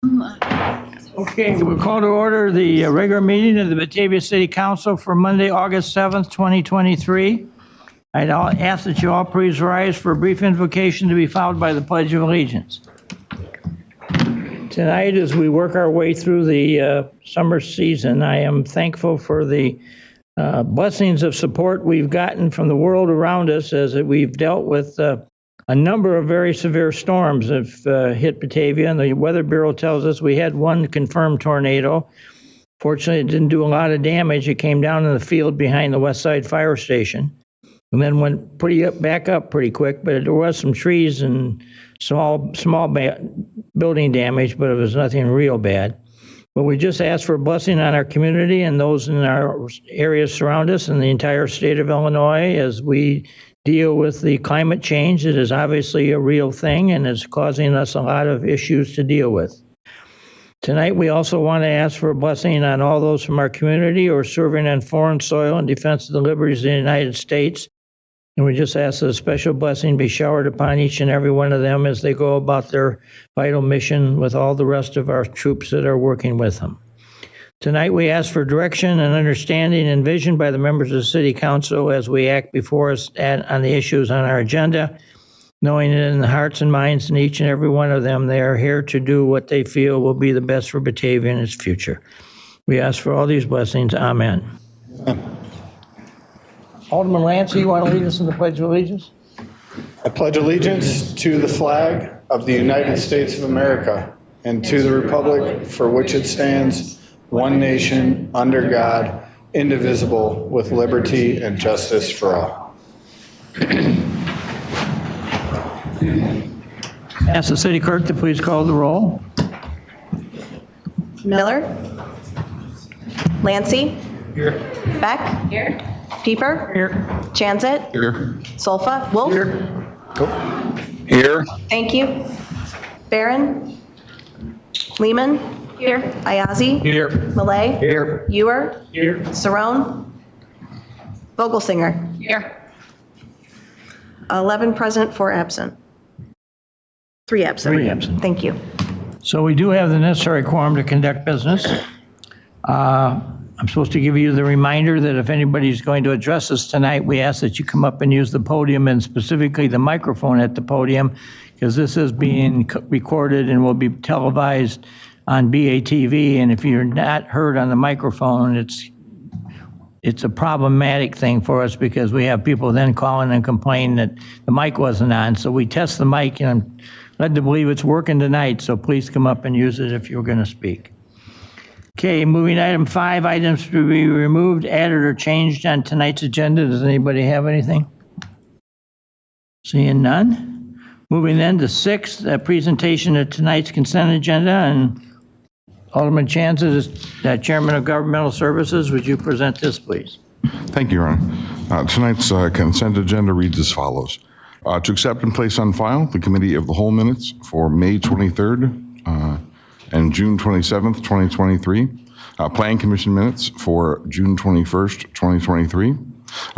Okay, we'll call to order the regular meeting of the Batavia City Council for Monday, August 7th, 2023. I'd ask that you all please rise for a brief invocation to be followed by the Pledge of Allegiance. Tonight, as we work our way through the summer season, I am thankful for the blessings of support we've gotten from the world around us as we've dealt with a number of very severe storms have hit Batavia, and the Weather Bureau tells us we had one confirmed tornado. Fortunately, it didn't do a lot of damage. It came down in the field behind the West Side Fire Station and then went back up pretty quick, but there was some trees and small building damage, but it was nothing real bad. But we just ask for a blessing on our community and those in our areas surround us and the entire state of Illinois as we deal with the climate change. It is obviously a real thing and it's causing us a lot of issues to deal with. Tonight, we also want to ask for a blessing on all those from our community who are serving on foreign soil in defense of the liberties of the United States. And we just ask that a special blessing be showered upon each and every one of them as they go about their vital mission with all the rest of our troops that are working with them. Tonight, we ask for direction and understanding and vision by the members of the City Council as we act before us on the issues on our agenda, knowing that in the hearts and minds in each and every one of them, they are here to do what they feel will be the best for Batavia and its future. We ask for all these blessings. Amen. Alderman Lancey, you want to lead us in the Pledge of Allegiance? I pledge allegiance to the flag of the United States of America and to the republic for which it stands, one nation, under God, indivisible, with liberty and justice for all. Ask the city clerk to please call the roll. Miller? Lancey? Here. Beck? Here. Pieper? Here. Chanzit? Here. Solfa? Wolf? Here. Thank you. Barron? Lehman? Here. Ayazi? Here. Malay? Here. Ewer? Here. Saron? Vogelsinger? Here. 11 present, 4 absent. 3 absent. 3 absent. Thank you. So we do have the necessary quorum to conduct business. I'm supposed to give you the reminder that if anybody's going to address us tonight, we ask that you come up and use the podium and specifically the microphone at the podium, because this is being recorded and will be televised on BATV. And if you're not heard on the microphone, it's a problematic thing for us because we have people then calling and complaining that the mic wasn't on. So we test the mic, and I'm led to believe it's working tonight. So please come up and use it if you're going to speak. Okay, moving item 5, items to be removed, added, or changed on tonight's agenda. Does anybody have anything? Seeing none. Moving then to 6, the presentation of tonight's consent agenda. And Alderman Chanzit, as Chairman of Governmental Services, would you present this, please? Thank you, Your Honor. Tonight's consent agenda reads as follows. To accept and place on file the Committee of the Whole minutes for May 23rd and June 27th, 2023. Plan Commission minutes for June 21st, 2023.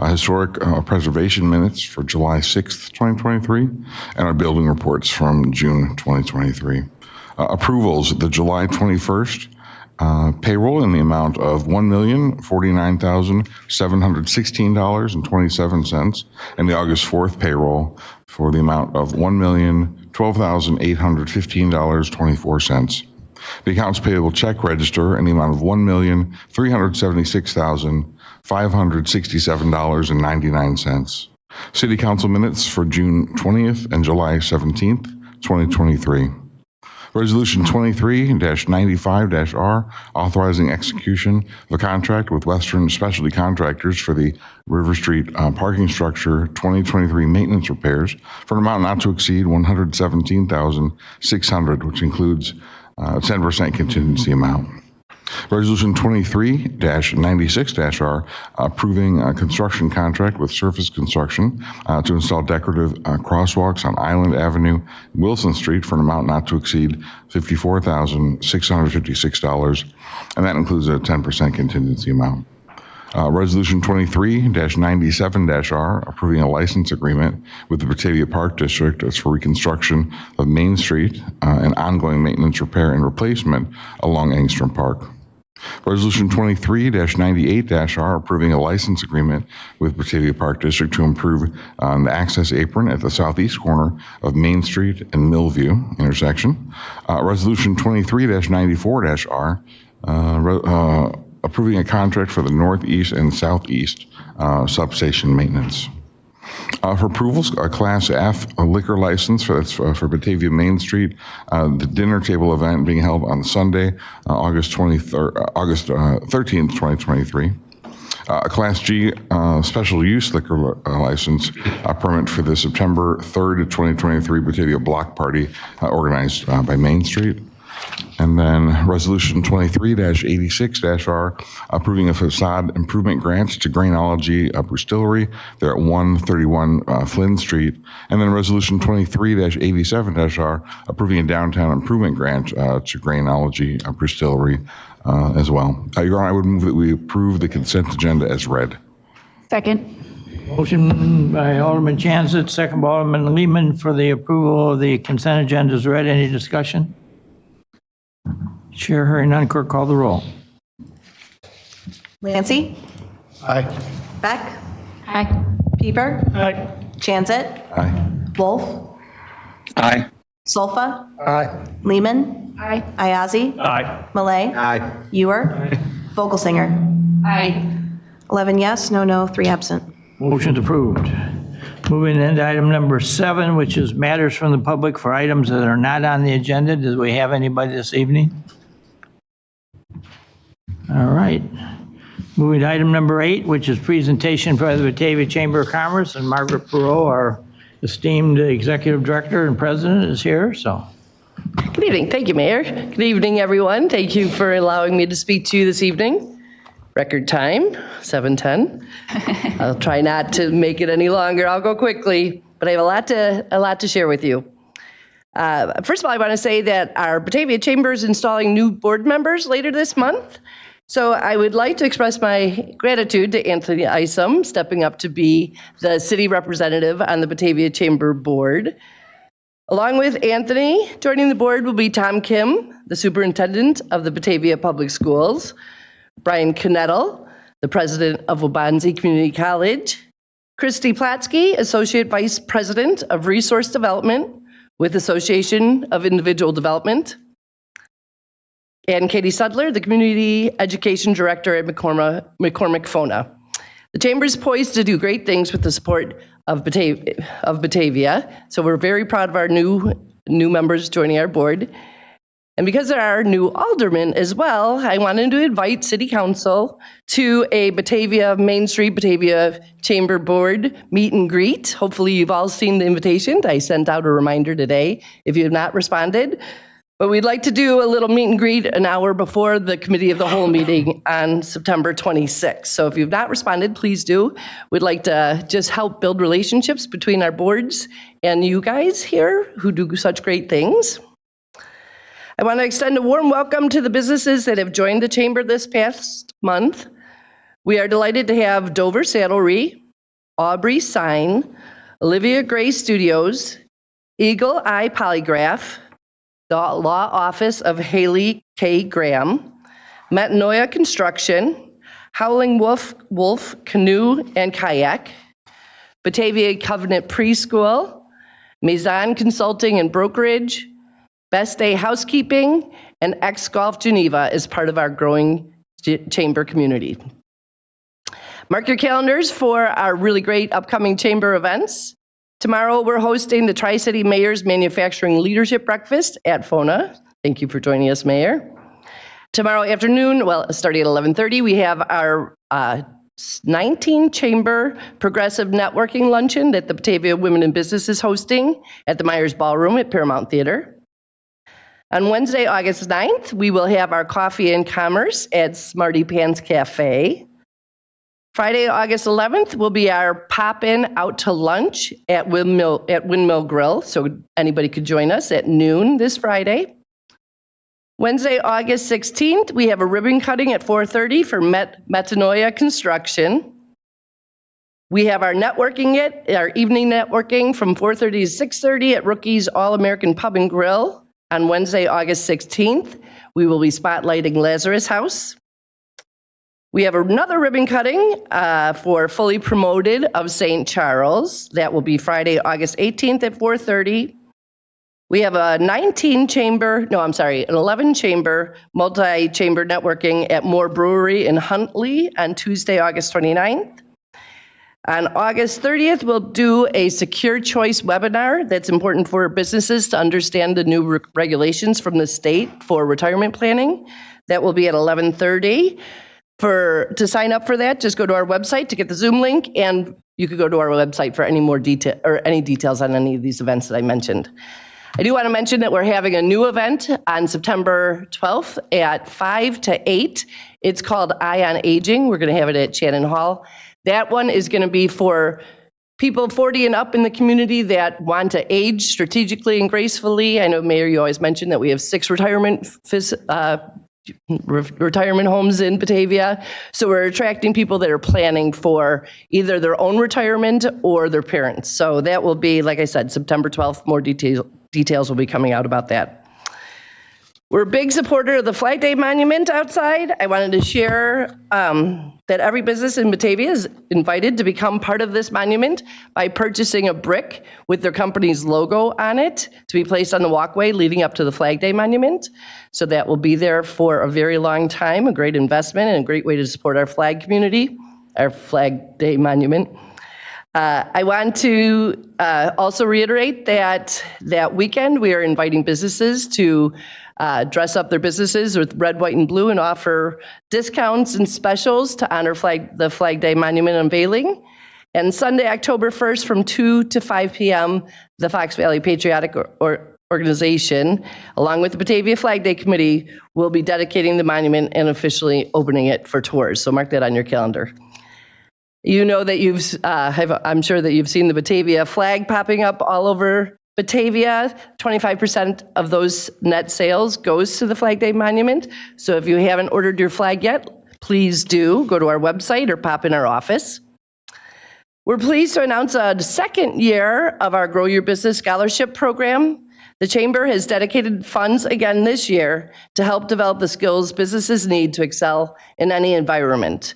Historic Preservation minutes for July 6th, 2023. And our building reports from June 2023. Approvals, the July 21st payroll in the amount of $1,049,716.27, and the August 4th payroll for the amount of $1,012,815.24. The accounts payable check register in the amount of $1,376,567.99. City Council minutes for June 20th and July 17th, 2023. Resolution 23-95-R, authorizing execution of a contract with Western Specialty Contractors for the River Street parking structure 2023 maintenance repairs for an amount not to exceed $117,600, which includes 10% contingency amount. Resolution 23-96-R, approving a construction contract with Surface Construction to install decorative crosswalks on Island Avenue, Wilson Street for an amount not to exceed $54,656, and that includes a 10% contingency amount. Resolution 23-97-R, approving a license agreement with the Batavia Park District as for reconstruction of Main Street and ongoing maintenance, repair, and replacement along Angstrom Park. Resolution 23-98-R, approving a license agreement with Batavia Park District to improve the access apron at the southeast corner of Main Street and Millview intersection. Resolution 23-94-R, approving a contract for the northeast and southeast substation maintenance. For approvals, a Class F liquor license for Batavia Main Street, the dinner table event being held on Sunday, August 13th, 2023. A Class G special use liquor license permit for the September 3rd, 2023 Batavia Block Party organized by Main Street. And then Resolution 23-86-R, approving a facade improvement grant to Grainology Distillery. They're at 131 Flynn Street. And then Resolution 23-87-R, approving a downtown improvement grant to Grainology Distillery as well. Your Honor, I would move that we approve the consent agenda as read. Second. Motion by Alderman Jansen, second by Alderman Lehman for the approval of the consent agenda is read. Any discussion? Chair, hearing none, clerk call the roll. Lancy, Aye. Beck, Aye. Pieper, Aye. Janset, Aye. Wolf, Aye. Solfa, Aye. Lehman, Aye. Ayazi, Aye. Malay, Aye. Ewer, Vogelsinger. Aye. 11 yes, no, 3 absent. Motion's approved. Moving into item number 7, which is matters from the public for items that are not on the agenda. Do we have anybody this evening? All right. Moving to item number 8, which is presentation by the Batavia Chamber of Commerce, and Margaret Perot, our esteemed executive director and president, is here. So, Good evening. Thank you, Mayor. Good evening, everyone. Thank you for allowing me to speak to you this evening. Record time, 7:10. I'll try not to make it any longer. I'll go quickly, but I have a lot to share with you. First of all, I want to say that our Batavia Chamber is installing new board members later this month. So I would like to express my gratitude to Anthony Isom, stepping up to be the city representative on the Batavia Chamber Board. Along with Anthony, joining the board will be Tom Kim, the superintendent of the Batavia Public Schools, Brian Knettel, the president of Waubonsie Community College, Christy Platsky, associate vice president of resource development with Association of Individual Development, and Katie Sudler, the community education director at McCormick FONA. The chamber is poised to do great things with the support of Batavia. So we're very proud of our new members joining our board. And because there are new aldermen as well, I wanted to invite City Council to a Batavia Main Street Batavia Chamber Board meet and greet. Hopefully you've all seen the invitation. I sent out a reminder today if you have not responded. But we'd like to do a little meet and greet an hour before the Committee of the Whole meeting on September 26th. So if you've not responded, please do. We'd like to just help build relationships between our boards and you guys here who do such great things. I want to extend a warm welcome to the businesses that have joined the chamber this past month. We are delighted to have Dover Saddlery, Aubrey Sign, Olivia Gray Studios, Eagle Eye Polygraph, the Law Office of Haley K. Graham, Metanoia Construction, Howling Wolf Canoe and Kayak, Batavia Covenant Preschool, Maison Consulting and Brokerage, Best Day Housekeeping, and X-Golf Geneva is part of our growing chamber community. Mark your calendars for our really great upcoming chamber events. Tomorrow, we're hosting the Tri-City Mayor's Manufacturing Leadership Breakfast at FONA. Thank you for joining us, Mayor. Tomorrow afternoon, well, starting at 11:30, we have our 19 Chamber Progressive Networking Luncheon that the Batavia Women in Business is hosting at the Myers Ballroom at Paramount Theater. On Wednesday, August 9th, we will have our Coffee and Commerce at Smarty Pants Cafe. Friday, August 11th, will be our pop-in out to lunch at Windmill Grill, so anybody could join us at noon this Friday. Wednesday, August 16th, we have a ribbon cutting at 4:30 for Metanoia Construction. We have our evening networking from 4:30 to 6:30 at Rookie's All-American Pub and Grill on Wednesday, August 16th. We will be spotlighting Lazarus House. We have another ribbon cutting for Fully Promoted of St. Charles. That will be Friday, August 18th at 4:30. We have an 11-chamber multi-chamber networking at Moore Brewery in Huntley on Tuesday, August 29th. On August 30th, we'll do a secure choice webinar that's important for businesses to understand the new regulations from the state for retirement planning. That will be at 11:30. To sign up for that, just go to our website to get the Zoom link, and you could go to our website for any more detail or any details on any of these events that I mentioned. I do want to mention that we're having a new event on September 12th at 5 to 8. It's called Eye on Aging. We're going to have it at Shannon Hall. That one is going to be for people 40 and up in the community that want to age strategically and gracefully. I know, Mayor, you always mentioned that we have 6 retirement homes in Batavia. So we're attracting people that are planning for either their own retirement or their parents. So that will be, like I said, September 12th. More details will be coming out about that. We're a big supporter of the Flag Day Monument outside. I wanted to share that every business in Batavia is invited to become part of this monument by purchasing a brick with their company's logo on it to be placed on the walkway leading up to the Flag Day Monument. So that will be there for a very long time, a great investment and a great way to support our flag community, our Flag Day Monument. I want to also reiterate that weekend we are inviting businesses to dress up their businesses with red, white, and blue and offer discounts and specials to honor the Flag Day Monument unveiling. And Sunday, October 1st from 2 to 5 p.m., the Fox Valley Patriotic Organization, along with the Batavia Flag Day Committee, will be dedicating the monument and officially opening it for tours. So mark that on your calendar. You know that I'm sure that you've seen the Batavia flag popping up all over Batavia. 25% of those net sales goes to the Flag Day Monument. So if you haven't ordered your flag yet, please do go to our website or pop in our office. We're pleased to announce a second year of our Grow Your Business Scholarship Program. The Chamber has dedicated funds again this year to help develop the skills businesses need to excel in any environment.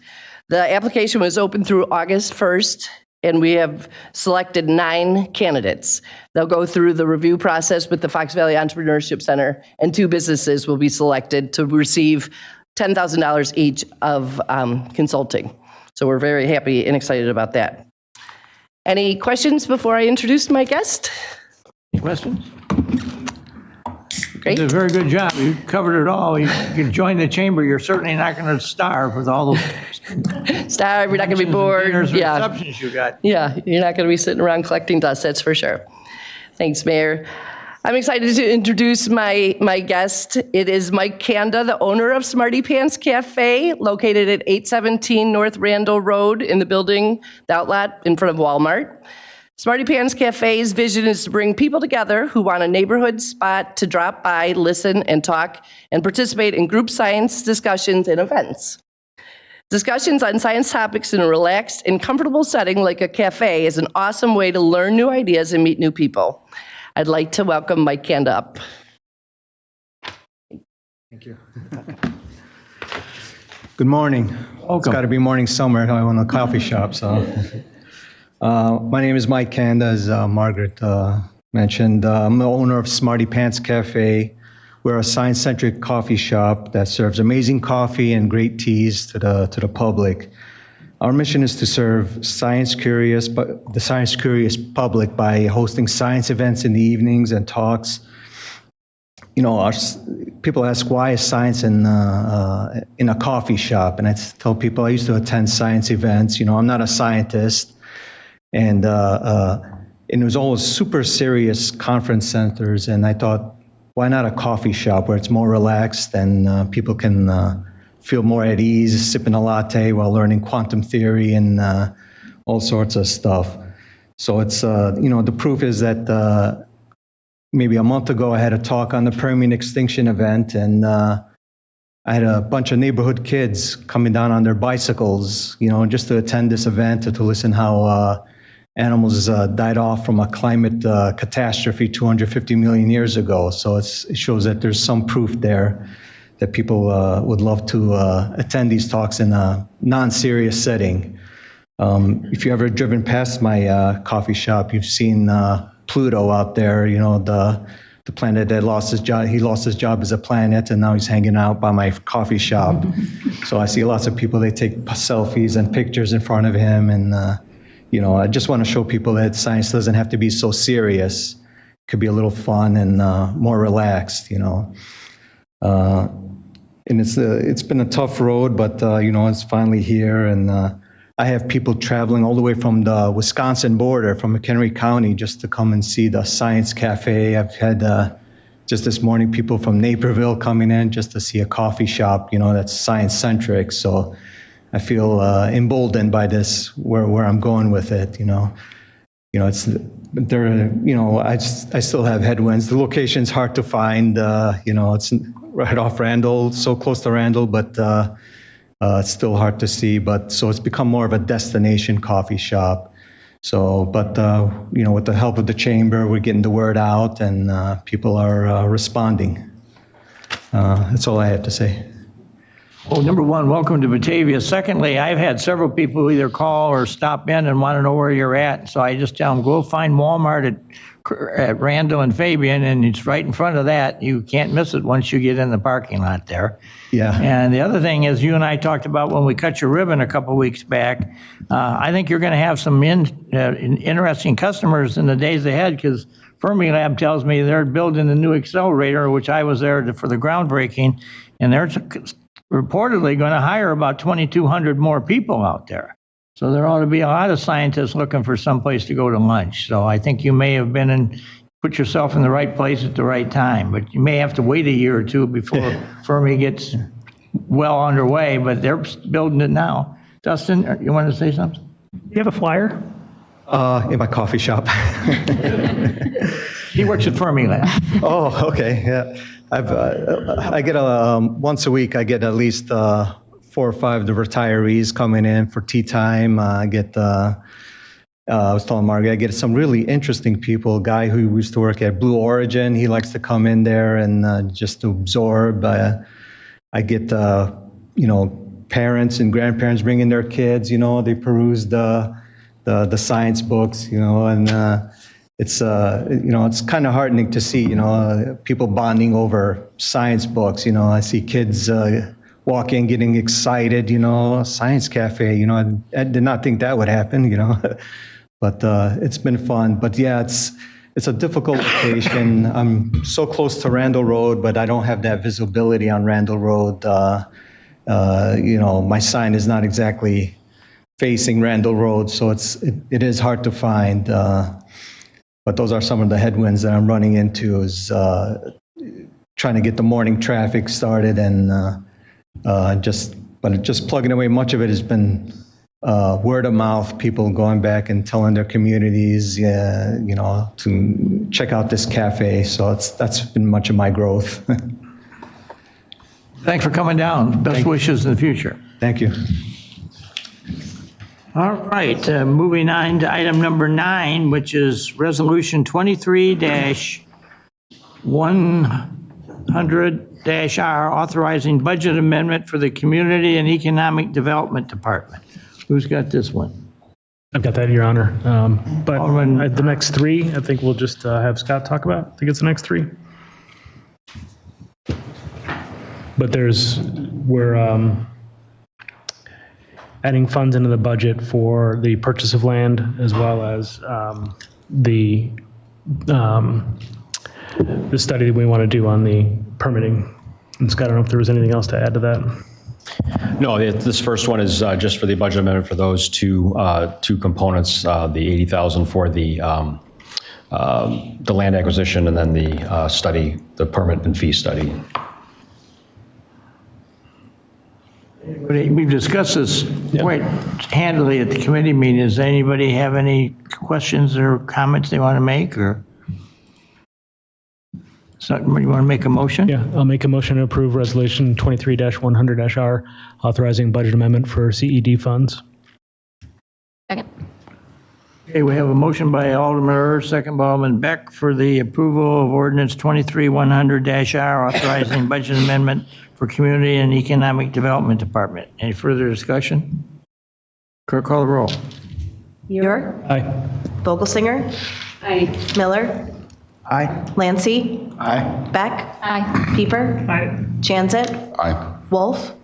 The application was open through August 1st, and we have selected 9 candidates. They'll go through the review process with the Fox Valley Entrepreneurship Center, and 2 businesses will be selected to receive $10,000 each of consulting. So we're very happy and excited about that. Any questions before I introduce my guest? Any questions? Great. You did a very good job. You covered it all. You can join the chamber. You're certainly not going to starve with all those Starve, you're not going to be bored. dinners and Yeah. receptions you got. Yeah, you're not going to be sitting around collecting dust, that's for sure. Thanks, Mayor. I'm excited to introduce my guest. It is Mike Kanda, the owner of Smarty Pants Cafe, located at 817 North Randall Road in the building, the outlet in front of Walmart. Smarty Pants Cafe's vision is to bring people together who want a neighborhood spot to drop by, listen, and talk, and participate in group science discussions and events. Discussions on science topics in a relaxed and comfortable setting like a cafe is an awesome way to learn new ideas and meet new people. I'd like to welcome Mike Kanda up. Thank you. Good morning. It's got to be morning somewhere. I own a coffee shop, so. My name is Mike Kanda, as Margaret mentioned. I'm the owner of Smarty Pants Cafe. We're a science-centric coffee shop that serves amazing coffee and great teas to the public. Our mission is to serve the science-curious public by hosting science events in the evenings and talks. You know, people ask, why is science in a coffee shop? And I tell people I used to attend science events. You know, I'm not a scientist. And it was always super serious conference centers, and I thought, why not a coffee shop where it's more relaxed and people can feel more at ease, sipping a latte while learning quantum theory and all sorts of stuff. So it's, the proof is that maybe a month ago, I had a talk on the Permian extinction event, and I had a bunch of neighborhood kids coming down on their bicycles, just to attend this event and to listen how animals died off from a climate catastrophe 250 million years ago. So it shows that there's some proof there that people would love to attend these talks in a non-serious setting. If you ever driven past my coffee shop, you've seen Pluto out there, the planet that lost his job. He lost his job as a planet, and now he's hanging out by my coffee shop. So I see lots of people, they take selfies and pictures in front of him. And, I just want to show people that science doesn't have to be so serious. It could be a little fun and more relaxed, And it's been a tough road, but, it's finally here. And I have people traveling all the way from the Wisconsin border, from McHenry County, just to come and see the Science Cafe. I've had just this morning people from Naperville coming in just to see a coffee shop, that's science-centric. So I feel emboldened by this, where I'm going with it, It's there. I still have headwinds. The location's hard to find. It's right off Randall, so close to Randall, but it's still hard to see. But so it's become more of a destination coffee shop. So, but with the help of the chamber, we're getting the word out, and people are responding. That's all I have to say. Well, number one, welcome to Batavia. Secondly, I've had several people who either call or stop in and want to know where you're at. So I just tell them, go find Walmart at Randall and Fabian, and it's right in front of that. You can't miss it once you get in the parking lot there. Yeah. And the other thing is, you and I talked about when we cut your ribbon a couple weeks back. I think you're going to have some interesting customers in the days ahead, because Fermilab tells me they're building a new accelerator, which I was there for the groundbreaking, and they're reportedly going to hire about 2,200 more people out there. So there ought to be a lot of scientists looking for some place to go to lunch. So I think you may have put yourself in the right place at the right time, but you may have to wait a year or two before Fermi gets well underway, but they're building it now. Dustin, you want to say something? You have a flyer? In my coffee shop. He works at Fermilab. Oh, okay, yeah. I get once a week. I get at least 4 or 5 of the retirees coming in for tea time. I get. I was telling Margaret, I get some really interesting people. A guy who used to work at Blue Origin. He likes to come in there and just to absorb. I get parents and grandparents bringing their kids. They peruse the science books. And. It's it's kind of heartening to see people bonding over science books. I see kids walking, getting excited. Science cafe. I did not think that would happen. But it's been fun. But yeah, it's a difficult location. I'm so close to Randall Road, but I don't have that visibility on Randall Road. My sign is not exactly facing Randall Road, so it is hard to find. But those are some of the headwinds that I'm running into, is trying to get the morning traffic started, and just plugging away. Much of it has been word of mouth, people going back and telling their communities, to check out this cafe. So that's been much of my growth. Thanks for coming down. Best wishes in the future. Thank you. All right, moving on to item number 9, which is Resolution 23-100-R, authorizing budget amendment for the Community and Economic Development Department. Who's got this one? I've got that, Your Honor. But Alderman- the next 3, I think we'll just have Scott talk about. I think it's the next 3. But we're adding funds into the budget for the purchase of land, as well as the study that we want to do on the permitting. And Scott, I don't know if there was anything else to add to that. No, this first one is just for the budget amendment for those two components, the 80,000 for the land acquisition, and then the study, the permit and fee study. We've discussed this quite handily at the committee meeting. Does anybody have any questions or comments they want to make? Or Somebody want to make a motion? Yeah, I'll make a motion to approve Resolution 23-100-R, authorizing budget amendment for CED funds. Second. Okay, we have a motion by Alderman Ur, second by Alderman Beck for the approval of ordinance 23-100-R, authorizing budget amendment for Community and Economic Development Department. Any further discussion? Clerk, call the roll. Muir, Aye. Vogelsinger, Aye. Miller, Aye. Lancy, Aye. Beck, Aye. Pieper, Janzit, Aye. Wolf,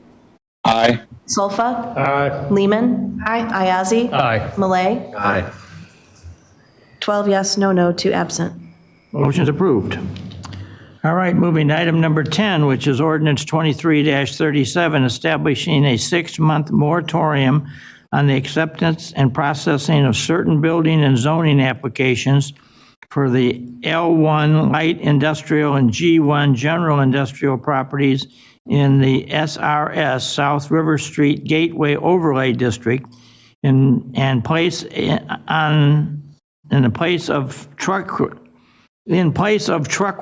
Aye. Solfa, Aye. Lehman, Ayazi, Aye. Malay. Aye. 12 yes, no, 2 absent. Motion's approved. All right, moving to item number 10, which is ordinance 23-37, establishing a 6-month moratorium on the acceptance and processing of certain building and zoning applications for the L1 light industrial and G1 general industrial properties in the SRS, South River Street Gateway Overlay District, in place of truck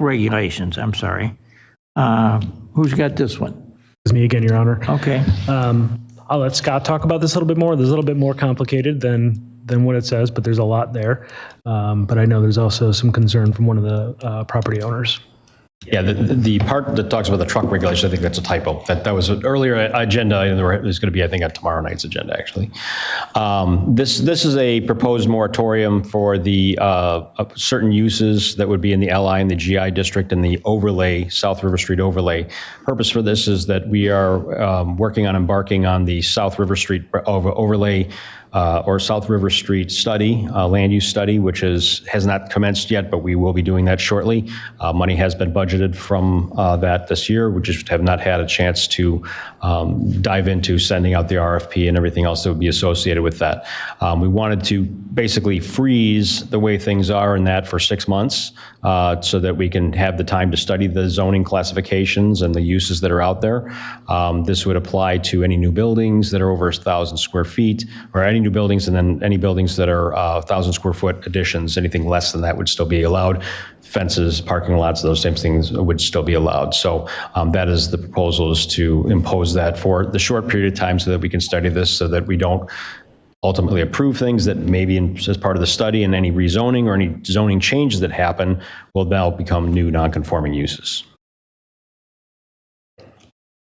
regulations. I'm sorry. Who's got this one? It's me again, Your Honor. Okay. I'll let Scott talk about this a little bit more. This is a little bit more complicated than what it says, but there's a lot there. But I know there's also some concern from one of the property owners. Yeah, the part that talks about the truck regulation, I think that's a typo. That was an earlier agenda item. There's going to be, I think, on tomorrow night's agenda, actually. This is a proposed moratorium for the certain uses that would be in the LI and the GI district and the overlay, South River Street overlay. Purpose for this is that we are working on embarking on the South River Street overlay or South River Street study, land use study, which has not commenced yet, but we will be doing that shortly. Money has been budgeted from that this year. We just have not had a chance to dive into sending out the RFP and everything else that would be associated with that. We wanted to basically freeze the way things are in that for 6 months so that we can have the time to study the zoning classifications and the uses that are out there. This would apply to any new buildings that are over 1,000 square feet, or any new buildings, and then any buildings that are 1,000 square foot additions. Anything less than that would still be allowed. Fences, parking lots, those same things would still be allowed. So that is the proposal, is to impose that for the short period of time so that we can study this, so that we don't ultimately approve things that maybe as part of the study, and any rezoning or any zoning changes that happen will now become new non-conforming uses.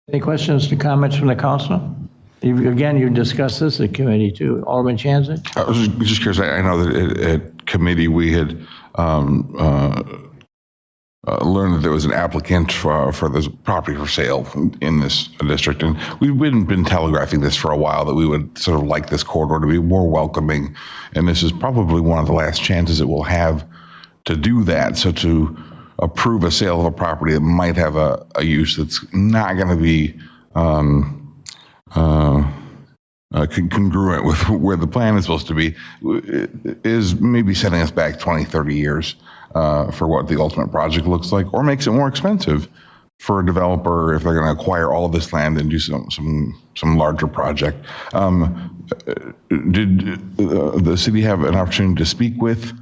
Any questions or comments from the council? Again, you discussed this at committee too. Alderman Chanzit? I was just curious. I know that at committee we had learned that there was an applicant for this property for sale in this district, and we've been telegraphing this for a while, that we would sort of like this corridor to be more welcoming, and this is probably one of the last chances it will have to do that. So to approve a sale of a property that might have a use that's not going to be congruent with where the plan is supposed to be is maybe setting us back 20, 30 years for what the ultimate project looks like, or makes it more expensive for a developer if they're going to acquire all of this land and do some larger project. Did the city have an opportunity to speak with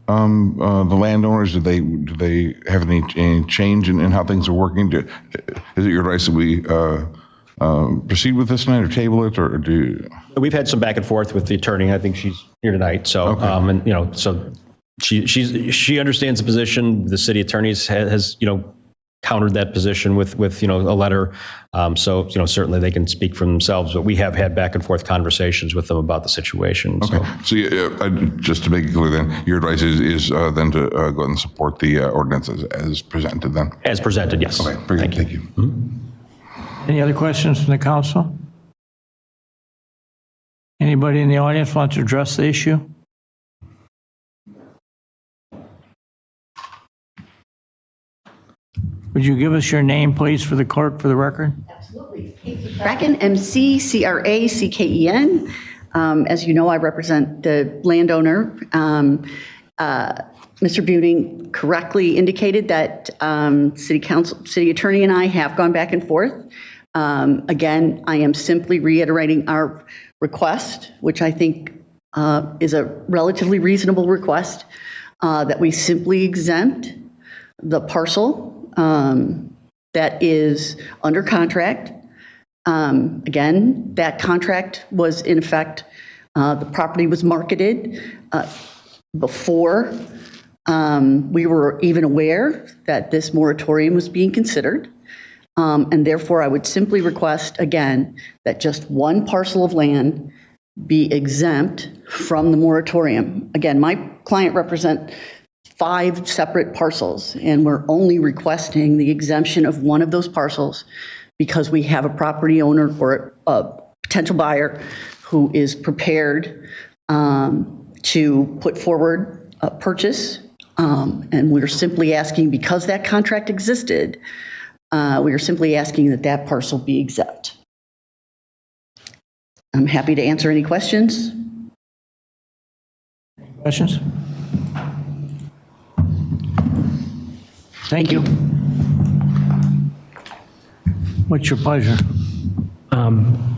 the landowners? Do they have any change in how things are working? Is it your advice that we proceed with this tonight, or table it, or do? We've had some back and forth with the attorney. I think she's here tonight. So, and so she understands the position. The city attorney has countered that position with a letter. So certainly they can speak for themselves. But we have had back and forth conversations with them about the situation. Okay. So just to make it clear, then your advice is then to go ahead and support the ordinance as presented. Then as presented, yes. Okay. Very good. Thank you. Mm-hmm. Any other questions from the council? Anybody in the audience want to address the issue? Would you give us your name, please, for the clerk, for the record? Absolutely. Kraken, McCracken. As you know, I represent the landowner. Mr. Buning correctly indicated that city attorney and I have gone back and forth. Again, I am simply reiterating our request, which I think is a relatively reasonable request, that we simply exempt the parcel that is under contract. Again, that contract was in effect, the property was marketed before we were even aware that this moratorium was being considered. And therefore, I would simply request, again, that just one parcel of land be exempt from the moratorium. Again, my client represents 5 separate parcels, and we're only requesting the exemption of one of those parcels because we have a property owner or a potential buyer who is prepared to put forward a purchase. And we're simply asking, because that contract existed, we are simply asking that that parcel be exempt. I'm happy to answer any questions. Questions? Thank you. What's your pleasure?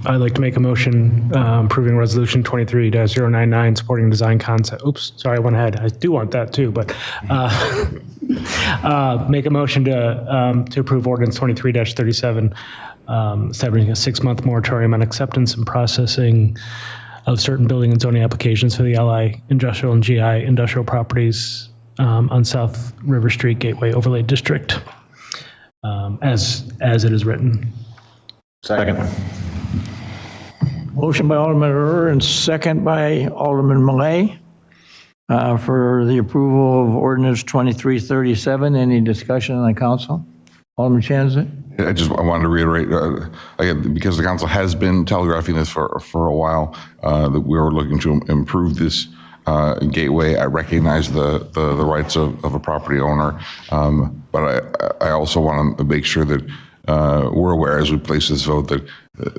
I'd like to make a motion approving Resolution 23-099, supporting design concept. Oops, sorry, I went ahead. I do want that too, but make a motion to approve Ordinance 23-37, establishing a 6-month moratorium on acceptance and processing of certain building and zoning applications for the LI industrial and GI industrial properties on South River Street Gateway Overlay District, as it is written. Second. Motion by Alderman Ur and second by Alderman Malay for the approval of ordinance 2337. Any discussion on the council? Alderman Chanzit? I wanted to reiterate, again, because the council has been telegraphing this for a while, that we were looking to improve this gateway. I recognize the rights of a property owner, but I also want to make sure that we're aware as we place this vote that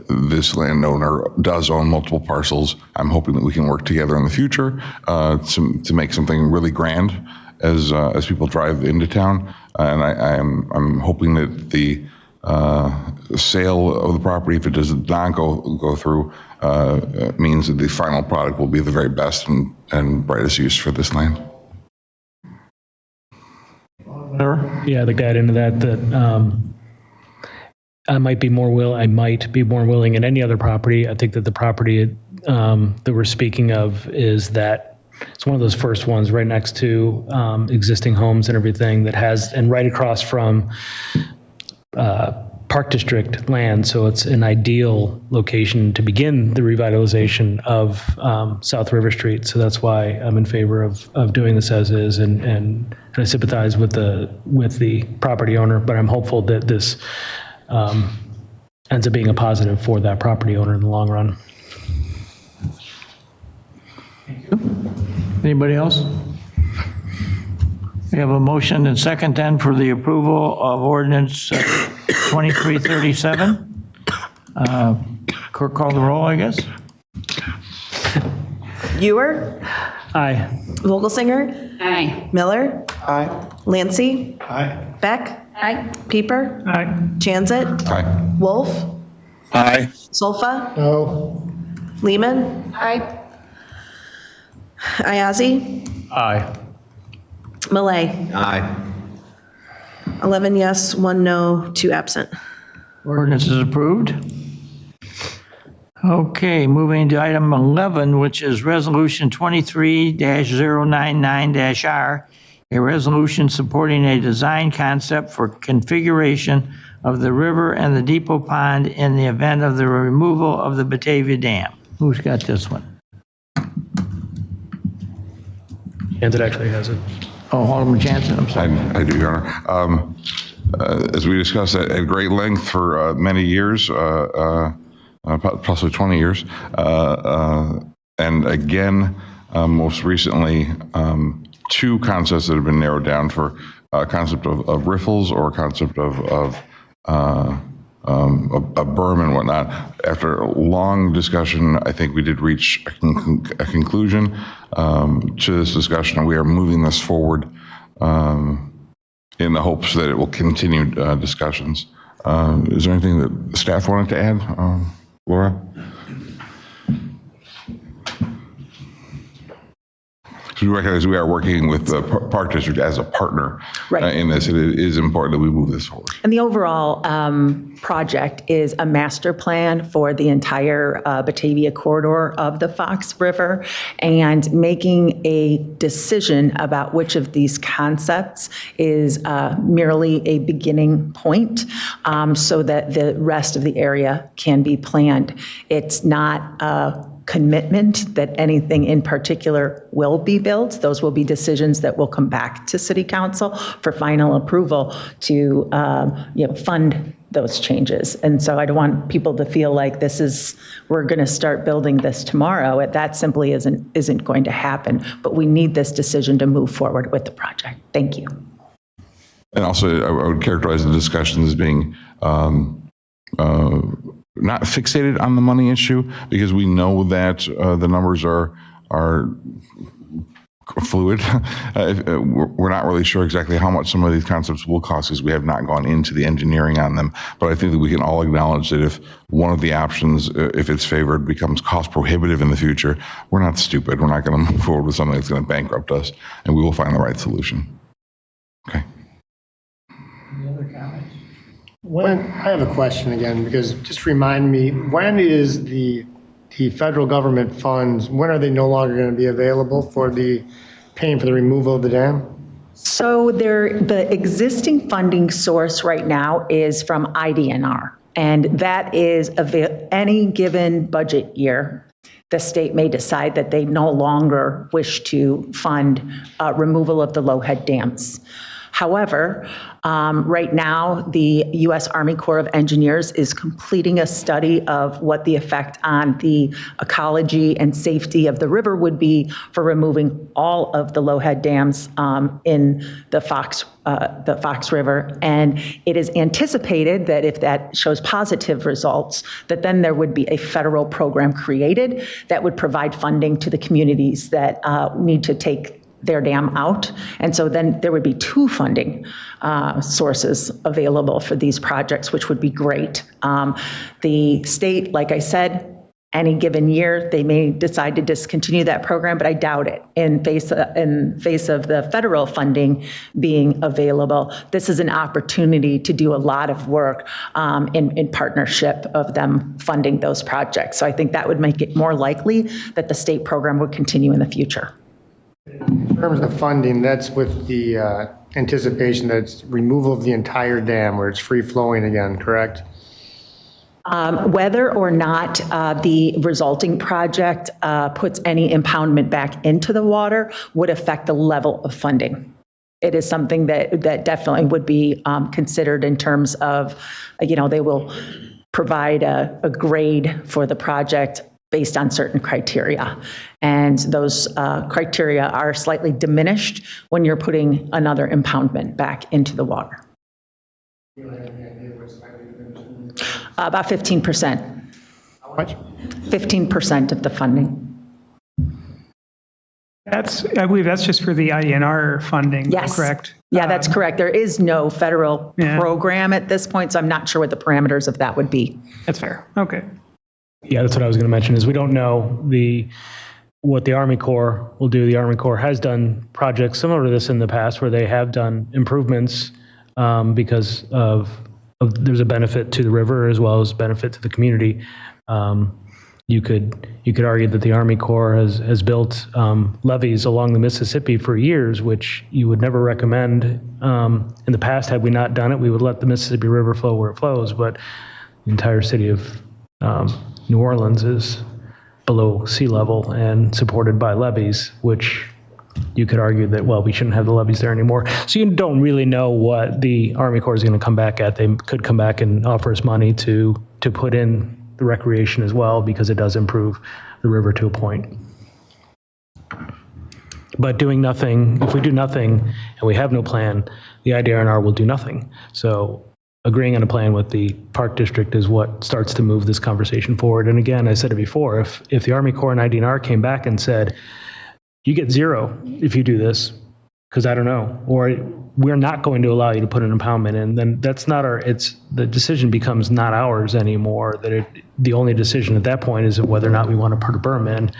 this landowner does own multiple parcels. I'm hoping that we can work together in the future to make something really grand as people drive into town. And I'm hoping that the sale of the property, if it does not go through, means that the final product will be the very best and brightest use for this land. Yeah, I'd like to add into that I might be more willing in any other property. I think that the property that we're speaking of is that it's one of those first ones right next to existing homes and everything that has, and right across from Park District land. So it's an ideal location to begin the revitalization of South River Street. So that's why I'm in favor of doing this as is, and I sympathize with the property owner, but I'm hopeful that this ends up being a positive for that property owner in the long run. Anybody else? We have a motion and second then for the approval of ordinance 2337. Clerk, call the roll, I guess. Ewer, Aye. Vogelsinger, Aye. Miller, Aye. Lancy, Aye. Beck, Aye. Pieper, Aye. Jansit, Aye. Wolf, Aye. Solfa, No. Lehman, Aye. Ayazi, Aye. Malay. Aye. 11 yes, 1 no, 2 absent. Ordinance is approved. Okay, moving to item 11, which is Resolution 23-099-R, a resolution supporting a design concept for configuration of the river and the depot pond in the event of the removal of the Batavia Dam. Who's got this one? And it actually has it. Oh, Alderman Jansen, I'm sorry. I do, Your Honor. As we discussed at great length for many years, possibly 20 years, and again, most recently, 2 concepts that have been narrowed down for concept of riffles or concept of a berm and whatnot. After long discussion, I think we did reach a conclusion to this discussion, and we are moving this forward in the hopes that it will continue discussions. Is there anything that staff wanted to add, Laura? we recognize we are working with the Park District as a partner Right. in this. It is important that we move this forward. And the overall project is a master plan for the entire Batavia corridor of the Fox River, and making a decision about which of these concepts is merely a beginning point, so that the rest of the area can be planned. It's not a commitment that anything in particular will be built. Those will be decisions that will come back to City Council for final approval to fund those changes. And so I don't want people to feel like we're going to start building this tomorrow. That simply isn't going to happen. But we need this decision to move forward with the project. Thank you. And also, I would characterize the discussion as being not fixated on the money issue, because we know that the numbers are fluid. We're not really sure exactly how much some of these concepts will cost, because we have not gone into the engineering on them. But I think that we can all acknowledge that if one of the options, if it's favored, becomes cost prohibitive in the future, we're not stupid. We're not going to move forward with something that's going to bankrupt us, and we will find the right solution. Okay. I have a question again, because just remind me, when is the federal government funds, when are they no longer going to be available for the paying for the removal of the dam? So the existing funding source right now is from IDNR, and that is any given budget year. The state may decide that they no longer wish to fund removal of the low-head dams. However, right now, the U.S. Army Corps of Engineers is completing a study of what the effect on the ecology and safety of the river would be for removing all of the low-head dams in the Fox River. And it is anticipated that if that shows positive results, that then there would be a federal program created that would provide funding to the communities that need to take their dam out. And so then there would be two funding sources available for these projects, which would be great. The state, like I said, any given year, they may decide to discontinue that program, but I doubt it in face of the federal funding being available. This is an opportunity to do a lot of work in partnership of them funding those projects. So I think that would make it more likely that the state program would continue in the future. In terms of funding, that's with the anticipation that it's removal of the entire dam where it's free flowing again, correct? Whether or not the resulting project puts any impoundment back into the water would affect the level of funding. It is something that definitely would be considered in terms of, they will provide a grade for the project based on certain criteria. And those criteria are slightly diminished when you're putting another impoundment back into the water. About 15%. How much? 15% of the funding. I believe that's just for the IDNR funding, Yes. correct? Yeah, that's correct. There is no federal program at this point, so I'm not sure what the parameters of that would be. That's fair. Okay. Yeah, that's what I was going to mention, is we don't know what the Army Corps will do. The Army Corps has done projects similar to this in the past, where they have done improvements because of there's a benefit to the river as well as benefit to the community. You could argue that the Army Corps has built levees along the Mississippi for years, which you would never recommend. In the past, had we not done it, we would let the Mississippi River flow where it flows. But the entire city of New Orleans is below sea level and supported by levees, which you could argue that, well, we shouldn't have the levees there anymore. So you don't really know what the Army Corps is going to come back at. They could come back and offer us money to put in the recreation as well, because it does improve the river to a point. But doing nothing, if we do nothing and we have no plan, the IDRNR will do nothing. So agreeing on a plan with the Park District is what starts to move this conversation forward. And again, I said it before, if the Army Corps and IDNR came back and said, you get zero if you do this, because I don't know, or we're not going to allow you to put an impoundment in, then that's not the decision becomes not ours anymore. The only decision at that point is whether or not we want to put a berm in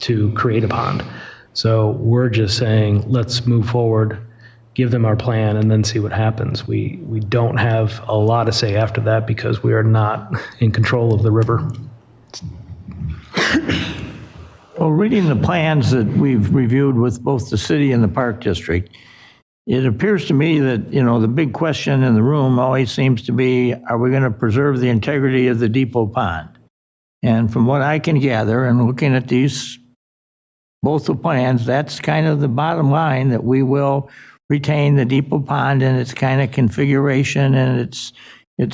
to create a pond. So we're just saying, let's move forward, give them our plan, and then see what happens. We don't have a lot to say after that because we are not in control of the river. Well, reading the plans that we've reviewed with both the city and the Park District, it appears to me that, the big question in the room always seems to be, are we going to preserve the integrity of the depot pond? And from what I can gather and looking at both the plans, that's kind of the bottom line, that we will retain the depot pond in its kind of configuration and its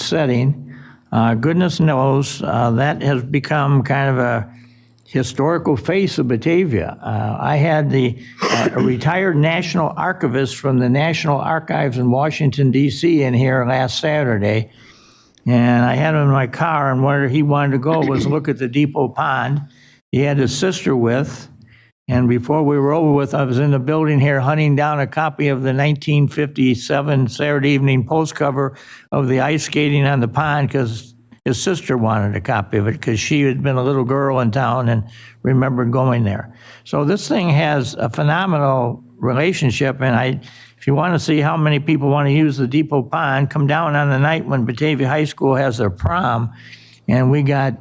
setting. Goodness knows that has become kind of a historical face of Batavia. I had a retired national archivist from the National Archives in Washington, D.C. in here last Saturday, and I had him in my car, and where he wanted to go was look at the depot pond. He had his sister with, and before we were over with, I was in the building here hunting down a copy of the 1957 Saturday Evening Post cover of the ice skating on the pond, because his sister wanted a copy of it because she had been a little girl in town and remembered going there. So this thing has a phenomenal relationship, and if you want to see how many people want to use the depot pond, come down on the night when Batavia High School has their prom, and we got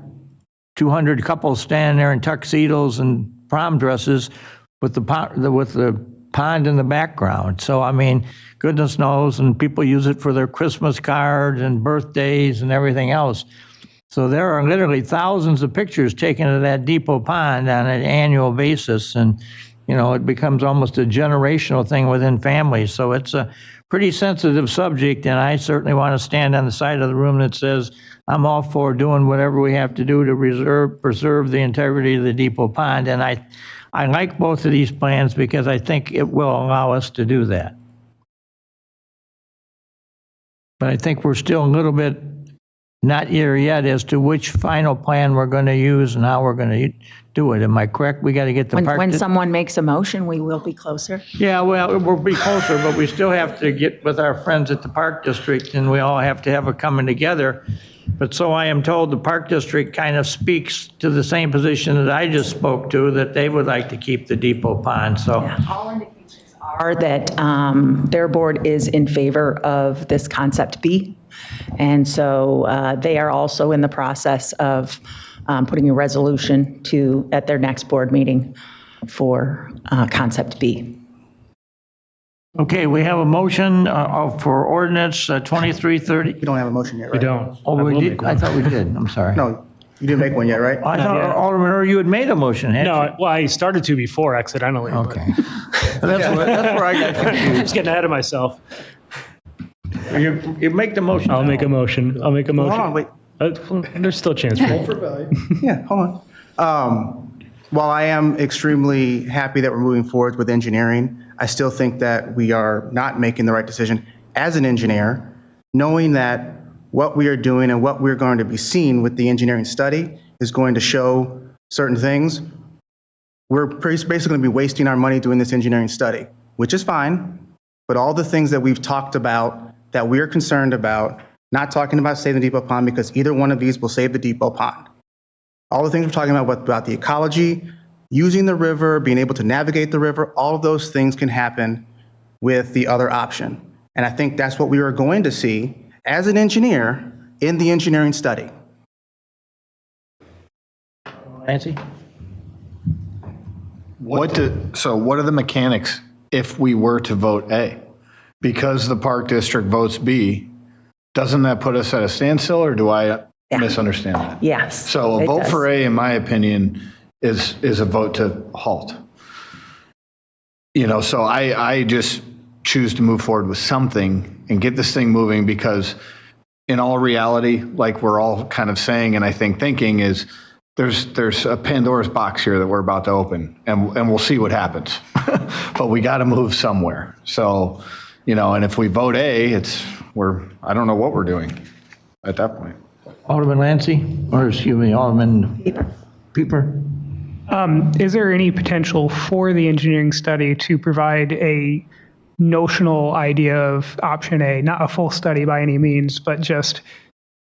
200 couples standing there in tuxedos and prom dresses with the pond in the background. So, I mean, goodness knows, and people use it for their Christmas cards and birthdays and everything else. So there are literally thousands of pictures taken of that depot pond on an annual basis, and it becomes almost a generational thing within families. So it's a pretty sensitive subject, and I certainly want to stand on the side of the room that says I'm all for doing whatever we have to do to preserve the integrity of the depot pond. And I like both of these plans because I think it will allow us to do that. But I think we're still a little bit not here yet as to which final plan we're going to use and how we're going to do it. Am I correct? We got to get the park. When someone makes a motion, we will be closer. Yeah, well, we'll be closer, but we still have to get with our friends at the Park District, and we all have to have a coming together. But so I am told the Park District kind of speaks to the same position that I just spoke to, that they would like to keep the depot pond. So All indications are that their board is in favor of this concept B. And so they are also in the process of putting a resolution at their next board meeting for concept B. okay, we have a motion for ordinance 2330. You don't have a motion yet, right? We don't. Oh, I we will did? make I one. thought we did. I'm sorry. No, you didn't make one yet, right? I thought yet. Alderman Earl, you had made a motion, hadn't you? No, well, I started to before accidentally. but Okay. That's where I got confused. Just getting ahead of myself. You make the motion. I'll make a motion. I'll make a motion. Hold on, wait. There's still a chance for it. Yeah, hold on. While I am extremely happy that we're moving forward with engineering, I still think that we are not making the right decision as an engineer, knowing that what we are doing and what we're going to be seeing with the engineering study is going to show certain things. We're basically going to be wasting our money doing this engineering study, which is fine, but all the things that we've talked about that we're concerned about, not talking about saving the depot pond because either one of these will save the depot pond. All the things we're talking about the ecology, using the river, being able to navigate the river, all of those things can happen with the other option. And I think that's what we are going to see as an engineer in the engineering study. Nancy? So what are the mechanics if we were to vote A? Because the Park District votes B, doesn't that put us at a standstill, or do I misunderstand that? Yes. So a it vote does. for A, in my opinion, is a vote to halt. So I just choose to move forward with something and get this thing moving, because in all reality, like we're all kind of saying, and I think thinking, is there's a Pandora's box here that we're about to open, and we'll see what happens. But we got to move somewhere. So, and if we vote A, I don't know what we're doing at that point. Alderman Lancy, or excuse me, Alderman Pieper? Is there any potential for the engineering study to provide a notional idea of option A, not a full study by any means, but just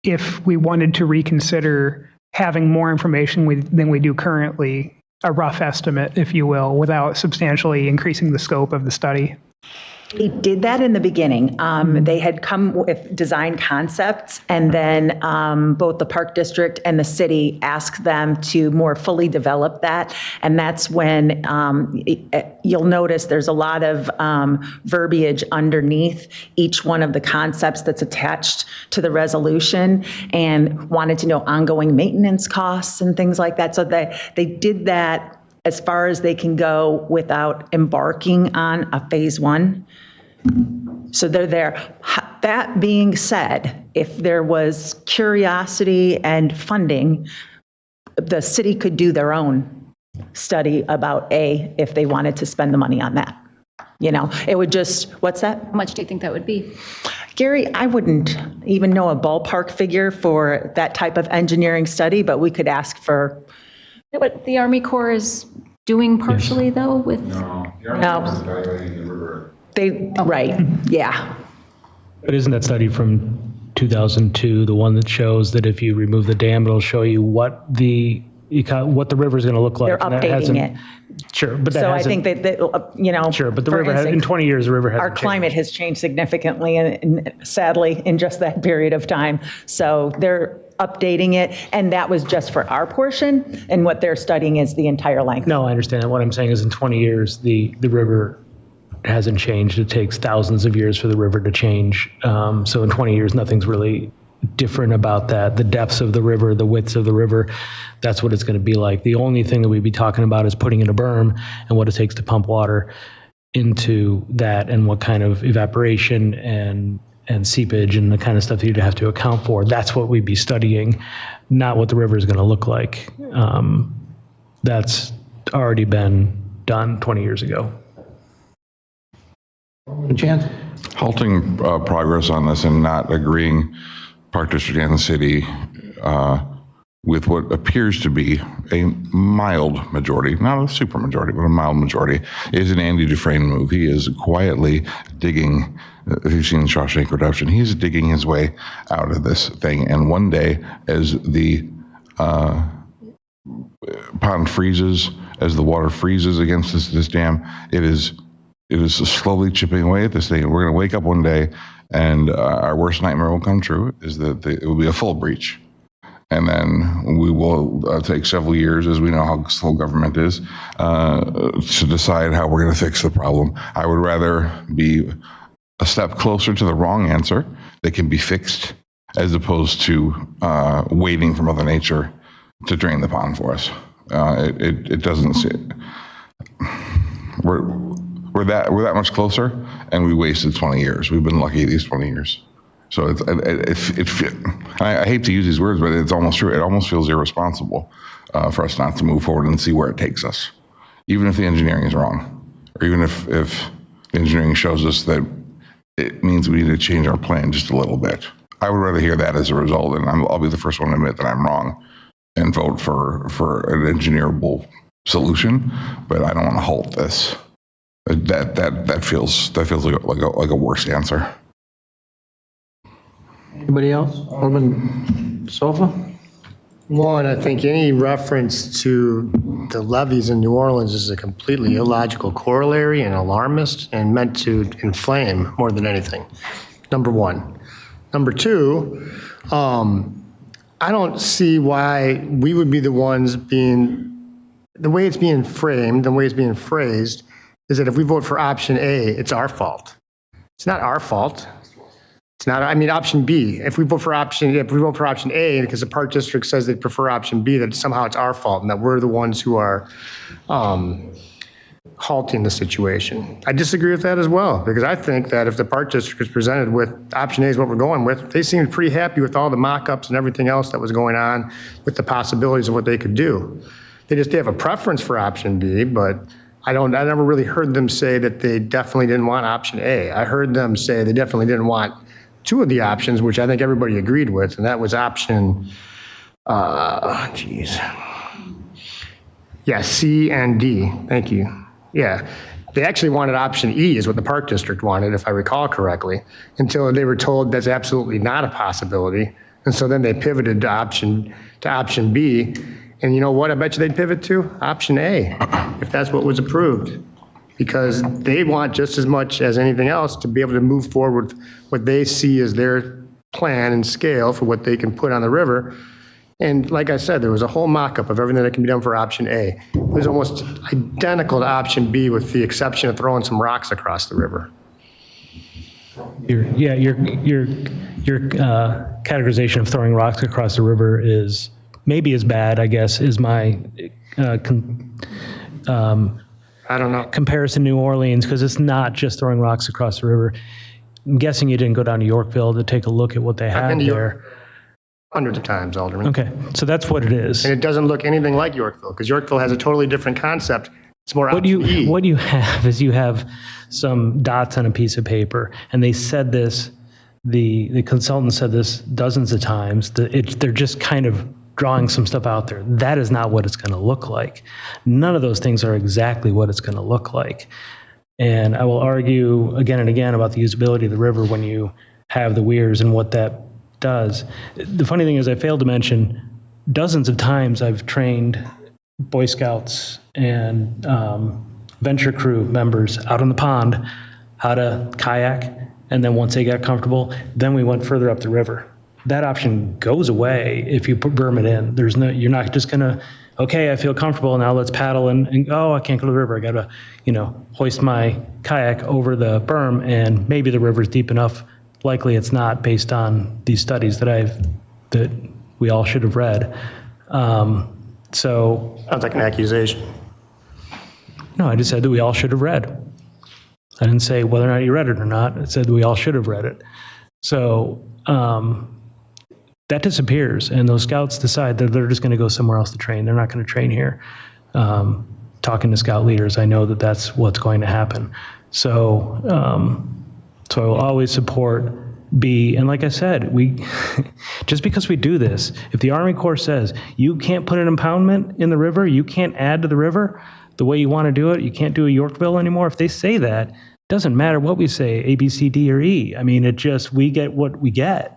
if we wanted to reconsider having more information than we do currently, a rough estimate, if you will, without substantially increasing the scope of the study? They did that in the beginning. They had come with design concepts, and then both the Park District and the city asked them to more fully develop that. And that's when you'll notice there's a lot of verbiage underneath each one of the concepts that's attached to the resolution, and wanted to know ongoing maintenance costs and things like that. So they did that as far as they can go without embarking on a phase one. So they're there. That being said, if there was curiosity and funding, the city could do their own study about A if they wanted to spend the money on that. You know, it would just, what's that? How much do you think that would be? Gary, I wouldn't even know a ballpark figure for that type of engineering study, but we could ask for. What the Army Corps is doing partially, though, with? No. Right, yeah. But isn't that study from 2002 the one that shows that if you remove the dam, it'll show you what the river is going to look like? They're updating it. Sure, but that So I hasn't. think that, you know. Sure, but the for river, instance, in 20 years, the river hasn't our changed. climate has changed significantly, and sadly, in just that period of time. So they're updating it, and that was just for our portion, and what they're studying is the entire length. No, I understand that. What I'm saying is in 20 years, the river hasn't changed. It takes thousands of years for the river to change. So in 20 years, nothing's really different about that. The depths of the river, the widths of the river, that's what it's going to be like. The only thing that we'd be talking about is putting in a berm and what it takes to pump water into that, and what kind of evaporation and seepage and the kind of stuff that you'd have to account for. That's what we'd be studying, not what the river is going to look like. That's already been done 20 years ago. Halting progress on this and not agreeing, Park District and the city, with what appears to be a mild majority, not a super majority, but a mild majority, is an Andy Dufresne move. He is quietly digging, if you've seen Shawshank Redemption, he's digging his way out of this thing. And one day, as the pond freezes, as the water freezes against this dam, it is slowly chipping away at this thing. And we're going to wake up one day, and our worst nightmare will come true, is that it will be a full breach. And then we will take several years, as we know how slow government is, to decide how we're going to fix the problem. I would rather be a step closer to the wrong answer that can be fixed, as opposed to waiting for Mother Nature to drain the pond for us. It doesn't see it. We're that much closer, and we wasted 20 years. We've been lucky these 20 years. So I hate to use these words, but it's almost true. It almost feels irresponsible for us not to move forward and see where it takes us, even if the engineering is wrong, or even if the engineering shows us that it means we need to change our plan just a little bit. I would rather hear that as a result, and I'll be the first one to admit that I'm wrong and vote for an engineerable solution, but I don't want to halt this. That feels like a worse answer. Anybody else? Alderman Sofa? One, I think any reference to the levees in New Orleans is a completely illogical corollary and alarmist and meant to inflame more than anything. Number one. Number two, I don't see why we would be the ones the way it's being framed, the way it's being phrased, is that if we vote for option A, it's our fault. It's not our fault. It's not, option B. If we vote for option A, because the Park District says they prefer option B, that somehow it's our fault and that we're the ones who are halting the situation. I disagree with that as well, because I think that if the Park District is presented with option A is what we're going with, they seemed pretty happy with all the mock-ups and everything else that was going on with the possibilities of what they could do. They have a preference for option B, but I never really heard them say that they definitely didn't want option A. I heard them say they definitely didn't want two of the options, which I think everybody agreed with, and that was option, C and D. Thank you. Yeah. They actually wanted option E is what the Park District wanted, if I recall correctly, until they were told that's absolutely not a possibility. And so then they pivoted to option B. And you know what I bet you they'd pivot to? Option A, if that's what was approved. Because they want just as much as anything else to be able to move forward with what they see as their plan and scale for what they can put on the river. And like I said, there was a whole mock-up of everything that can be done for option A. It was almost identical to option B with the exception of throwing some rocks across the river. Your categorization of throwing rocks across the river is maybe as bad, I guess, is my I don't know. comparison to New Orleans, because it's not just throwing rocks across the river. I'm guessing you didn't go down to Yorkville to take a look at what they have been to there. Hundreds of times, Alderman. Okay, so that's what it is. And it doesn't look anything like Yorkville, because Yorkville has a totally different concept. It's more What option E. you have is you have some dots on a piece of paper, and they said this, the consultant said this dozens of times, they're just kind of drawing some stuff out there. That is not what it's going to look like. None of those things are exactly what it's going to look like. And I will argue again and again about the usability of the river when you have the weirs and what that does. The funny thing is I failed to mention dozens of times I've trained Boy Scouts and venture crew members out on the pond how to kayak, and then once they got comfortable, then we went further up the river. That option goes away if you put berm it in. There's no, you're not just gonna, okay, I feel comfortable, now let's paddle and oh, I can't go to the river. I gotta, hoist my kayak over the berm, and maybe the river's deep enough. Likely it's not, based on these studies that we all should have read. So Sounds like an accusation. no, I just said that we all should have read. I didn't say whether or not you read it or not. I said we all should have read it. So that disappears, and those scouts decide that they're just going to go somewhere else to train. They're not going to train here. Talking to scout leaders, I know that that's what's going to happen. So, so I will always support B. And like I said, just because we do this, if the Army Corps says you can't put an impoundment in the river, you can't add to the river the way you want to do it, you can't do a Yorkville anymore. If they say that, it doesn't matter what we say, A, B, C, D, or E. I mean, we get what we get.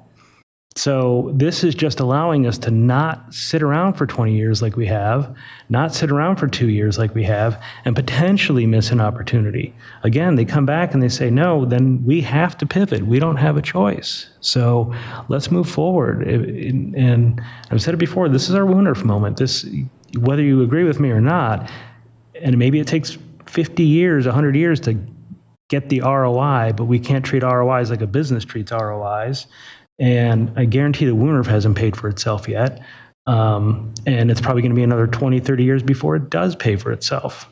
So this is just allowing us to not sit around for 20 years like we have, not sit around for 2 years like we have, and potentially miss an opportunity. Again, they come back and they say, no, then we have to pivot. We don't have a choice. So let's move forward. And I've said it before, this is our Wooners moment. This, whether you agree with me or not, and maybe it takes 50 years, 100 years to get the ROI, but we can't treat ROIs like a business treats ROIs. And I guarantee the WUNRF hasn't paid for itself yet. And it's probably going to be another 20, 30 years before it does pay for itself.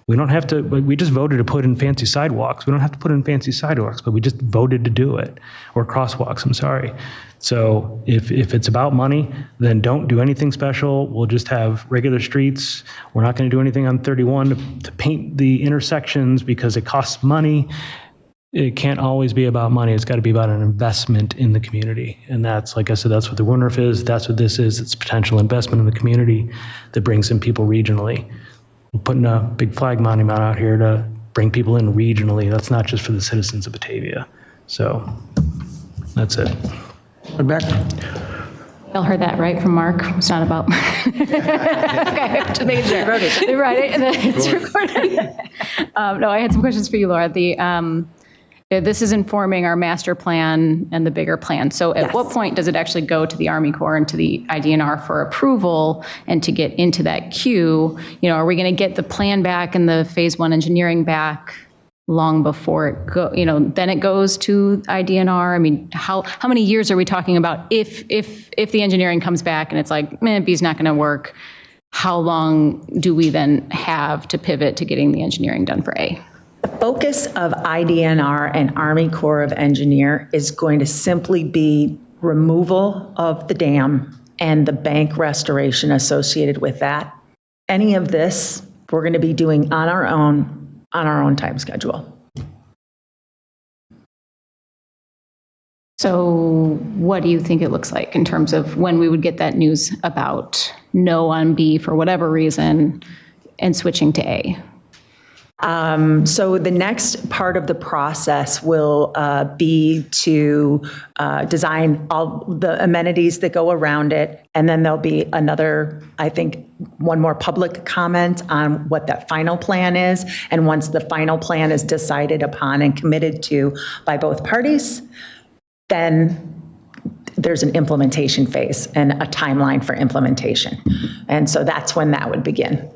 We don't have to, we just voted to put in fancy sidewalks. We don't have to put in fancy sidewalks, but we just voted to do it. Or crosswalks, I'm sorry. So if it's about money, then don't do anything special. We'll just have regular streets. We're not going to do anything on 31 to paint the intersections because it costs money. It can't always be about money. It's got to be about an investment in the community. And that's, like I said, that's what the WUNRF is. That's what this is. It's potential investment in the community that brings in people regionally. We're putting a big flag monument out here to bring people in regionally. That's not just for the citizens of Batavia. So that's it. Rebecca? Y'all heard that, right, from Mark? It's not about, okay, just making sure. Right, it's recorded. No, I had some questions for you, Laura. This is informing our master plan and the bigger plan. So at what point does it actually go to the Army Corps and to the IDNR for approval and to get into that queue? Are we going to get the plan back and the phase 1 engineering back long before it then it goes to IDNR? I mean, how many years are we talking about if the engineering comes back and it's like, B's not going to work? How long do we then have to pivot to getting the engineering done for A? The focus of IDNR and Army Corps of Engineer is going to simply be removal of the dam and the bank restoration associated with that. Any of this, we're going to be doing on our own time schedule. So what do you think it looks like in terms of when we would get that news about no on B for whatever reason and switching to A? So the next part of the process will be to design all the amenities that go around it, and then there'll be another, I think, one more public comment on what that final plan is. And once the final plan is decided upon and committed to by both parties, then there's an implementation phase and a timeline for implementation. And so that's when that would begin.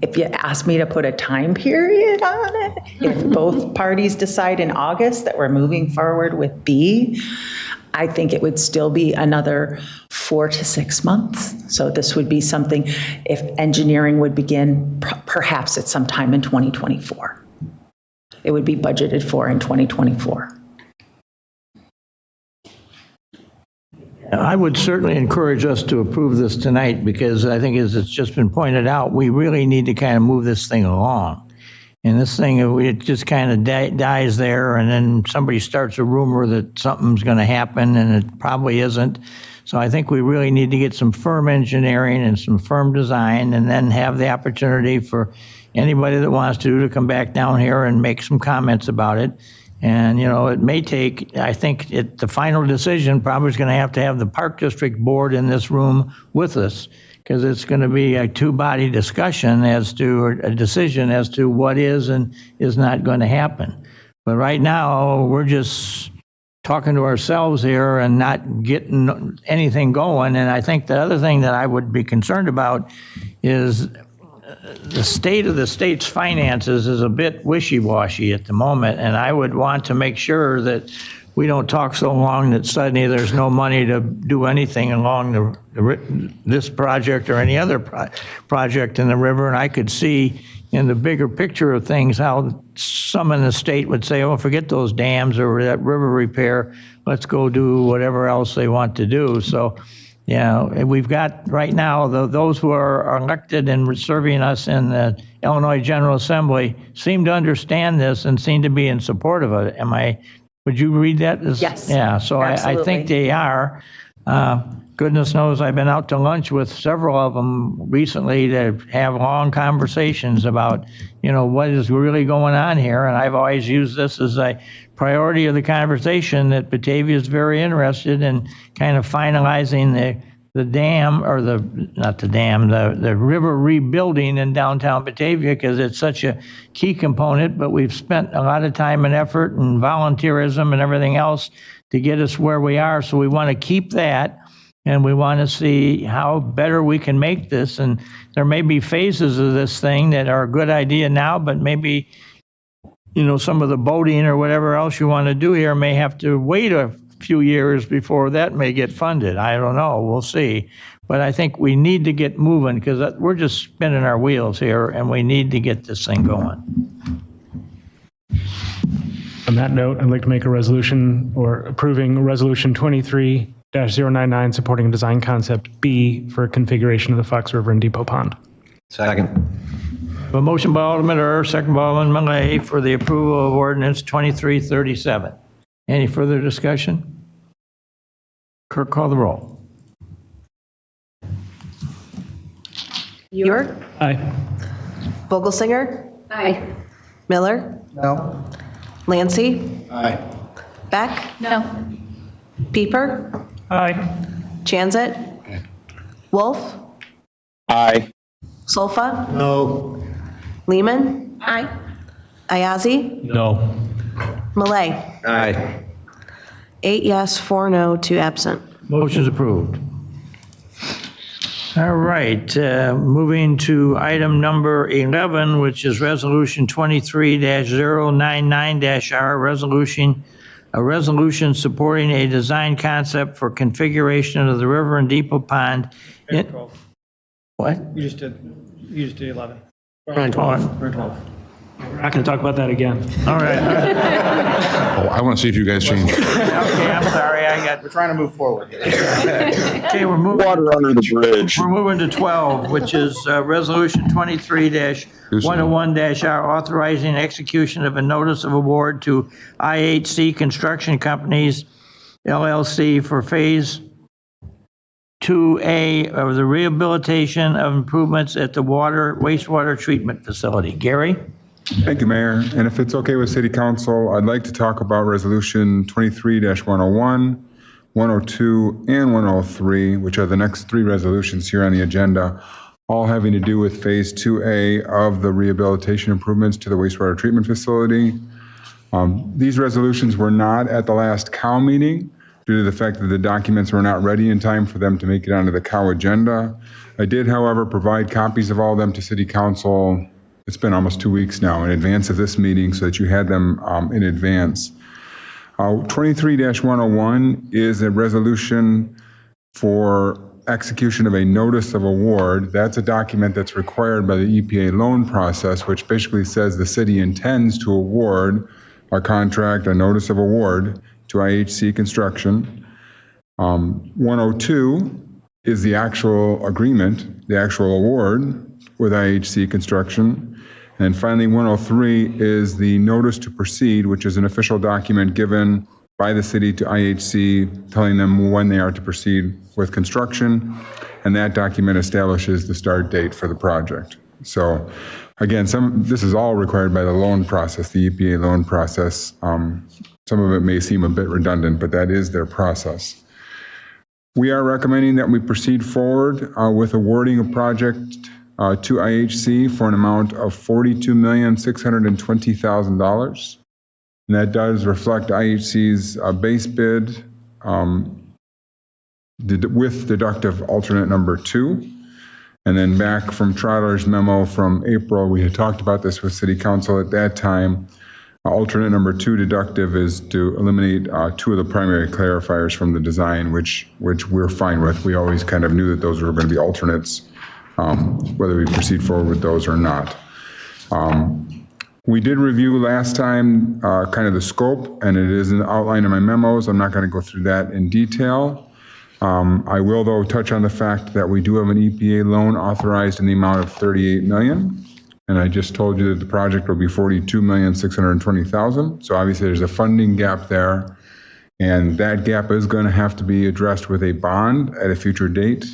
If you ask me to put a time period on it, if both parties decide in August that we're moving forward with B, I think it would still be another 4 to 6 months. So this would be something, if engineering would begin perhaps at some time in 2024. It would be budgeted for in 2024. I would certainly encourage us to approve this tonight because I think, as it's just been pointed out, we really need to kind of move this thing along. And this thing, it just kind of dies there, and then somebody starts a rumor that something's going to happen, and it probably isn't. So I think we really need to get some firm engineering and some firm design, and then have the opportunity for anybody that wants to come back down here and make some comments about it. And, it may take, I think the final decision probably is going to have the Park District Board in this room with us, because it's going to be a two-body discussion as to, or a decision as to what is and is not going to happen. But right now, we're just talking to ourselves here and not getting anything going. And I think the other thing that I would be concerned about is the state of the state's finances is a bit wishy-washy at the moment, and I would want to make sure that we don't talk so long that suddenly there's no money to do anything along this project or any other project in the river. And I could see in the bigger picture of things how some in the state would say, oh, forget those dams or that river repair, let's go do whatever else they want to do. So, we've got right now those who are elected and serving us in the Illinois General Assembly seem to understand this and seem to be in support of it. Would you read that? Yes. Yeah, so I think they are. Goodness knows I've been out to lunch with several of them recently to have long conversations about, what is really going on here. And I've always used this as a priority of the conversation, that Batavia is very interested in kind of finalizing the dam, or the river rebuilding in downtown Batavia, because it's such a key component. But we've spent a lot of time and effort and volunteerism and everything else to get us where we are. So we want to keep that. And we want to see how better we can make this. And there may be phases of this thing that are a good idea now, but maybe, some of the boating or whatever else you want to do here may have to wait a few years before that may get funded. I don't know. We'll see. But I think we need to get moving, because we're just spinning our wheels here, and we need to get this thing going. On that note, I'd like to make a resolution, or approving Resolution 23-099, supporting design concept B for configuration of the Fox River and Depot Pond. Second. A motion by Alderman Earl, second by Alderman Millay for the approval of ordinance 2337. Any further discussion? Clerk, call the roll. York? Aye. Vogelsinger? Aye. Miller? No. Lancy? Aye. Beck? No. Pieper? Aye. Janzit? Wolf? Aye. Solfa? No. Lehman? Aye. Ayazi? No. Malay? Aye. 8 yes, 4 no, 2 absent. Motion's approved. All right, moving to item number 11, which is Resolution 23-099-R, a resolution supporting a design concept for configuration of the river and Depot Pond. What? You just did 11. We're not going to talk about that again. All right. I want to see if you guys change. Okay, I'm sorry. We're trying to move forward. Okay, we're moving. Water under the bridge. We're moving to 12, which is Resolution 23-101-R, authorizing execution of a notice of award to IHC Construction Companies, LLC, for Phase 2A of the rehabilitation of improvements at the wastewater treatment facility. Gary? Thank you, Mayor. And if it's okay with City Council, I'd like to talk about Resolution 23-101, 102, and 103, which are the next three resolutions here on the agenda, all having to do with Phase 2A of the rehabilitation improvements to the wastewater treatment facility. These resolutions were not at the last COW meeting due to the fact that the documents were not ready in time for them to make it onto the COW agenda. I did, however, provide copies of all of them to City Council. It's been almost 2 weeks now in advance of this meeting so that you had them in advance. 23-101 is a resolution for execution of a notice of award. That's a document that's required by the EPA loan process, which basically says the city intends to award a contract, a notice of award to IHC Construction. 102 is the actual agreement, the actual award with IHC Construction. And finally, 103 is the notice to proceed, which is an official document given by the city to IHC telling them when they are to proceed with construction. And that document establishes the start date for the project. So again, this is all required by the loan process, the EPA loan process. Some of it may seem a bit redundant, but that is their process. We are recommending that we proceed forward with awarding a project to IHC for an amount of $42,620,000. And that does reflect IHC's base bid with deductive alternate number 2. And then back from Trotter's memo from April, we had talked about this with City Council at that time. Alternate number 2 deductive is to eliminate 2 of the primary clarifiers from the design, which we're fine with. We always kind of knew that those were going to be alternates, whether we proceed forward with those or not. We did review last time kind of the scope, and it is outlined in my memos. I'm not going to go through that in detail. I will, though, touch on the fact that we do have an EPA loan authorized in the amount of $38 million. And I just told you that the project will be $42,620,000. So obviously there's a funding gap there. And that gap is going to have to be addressed with a bond at a future date.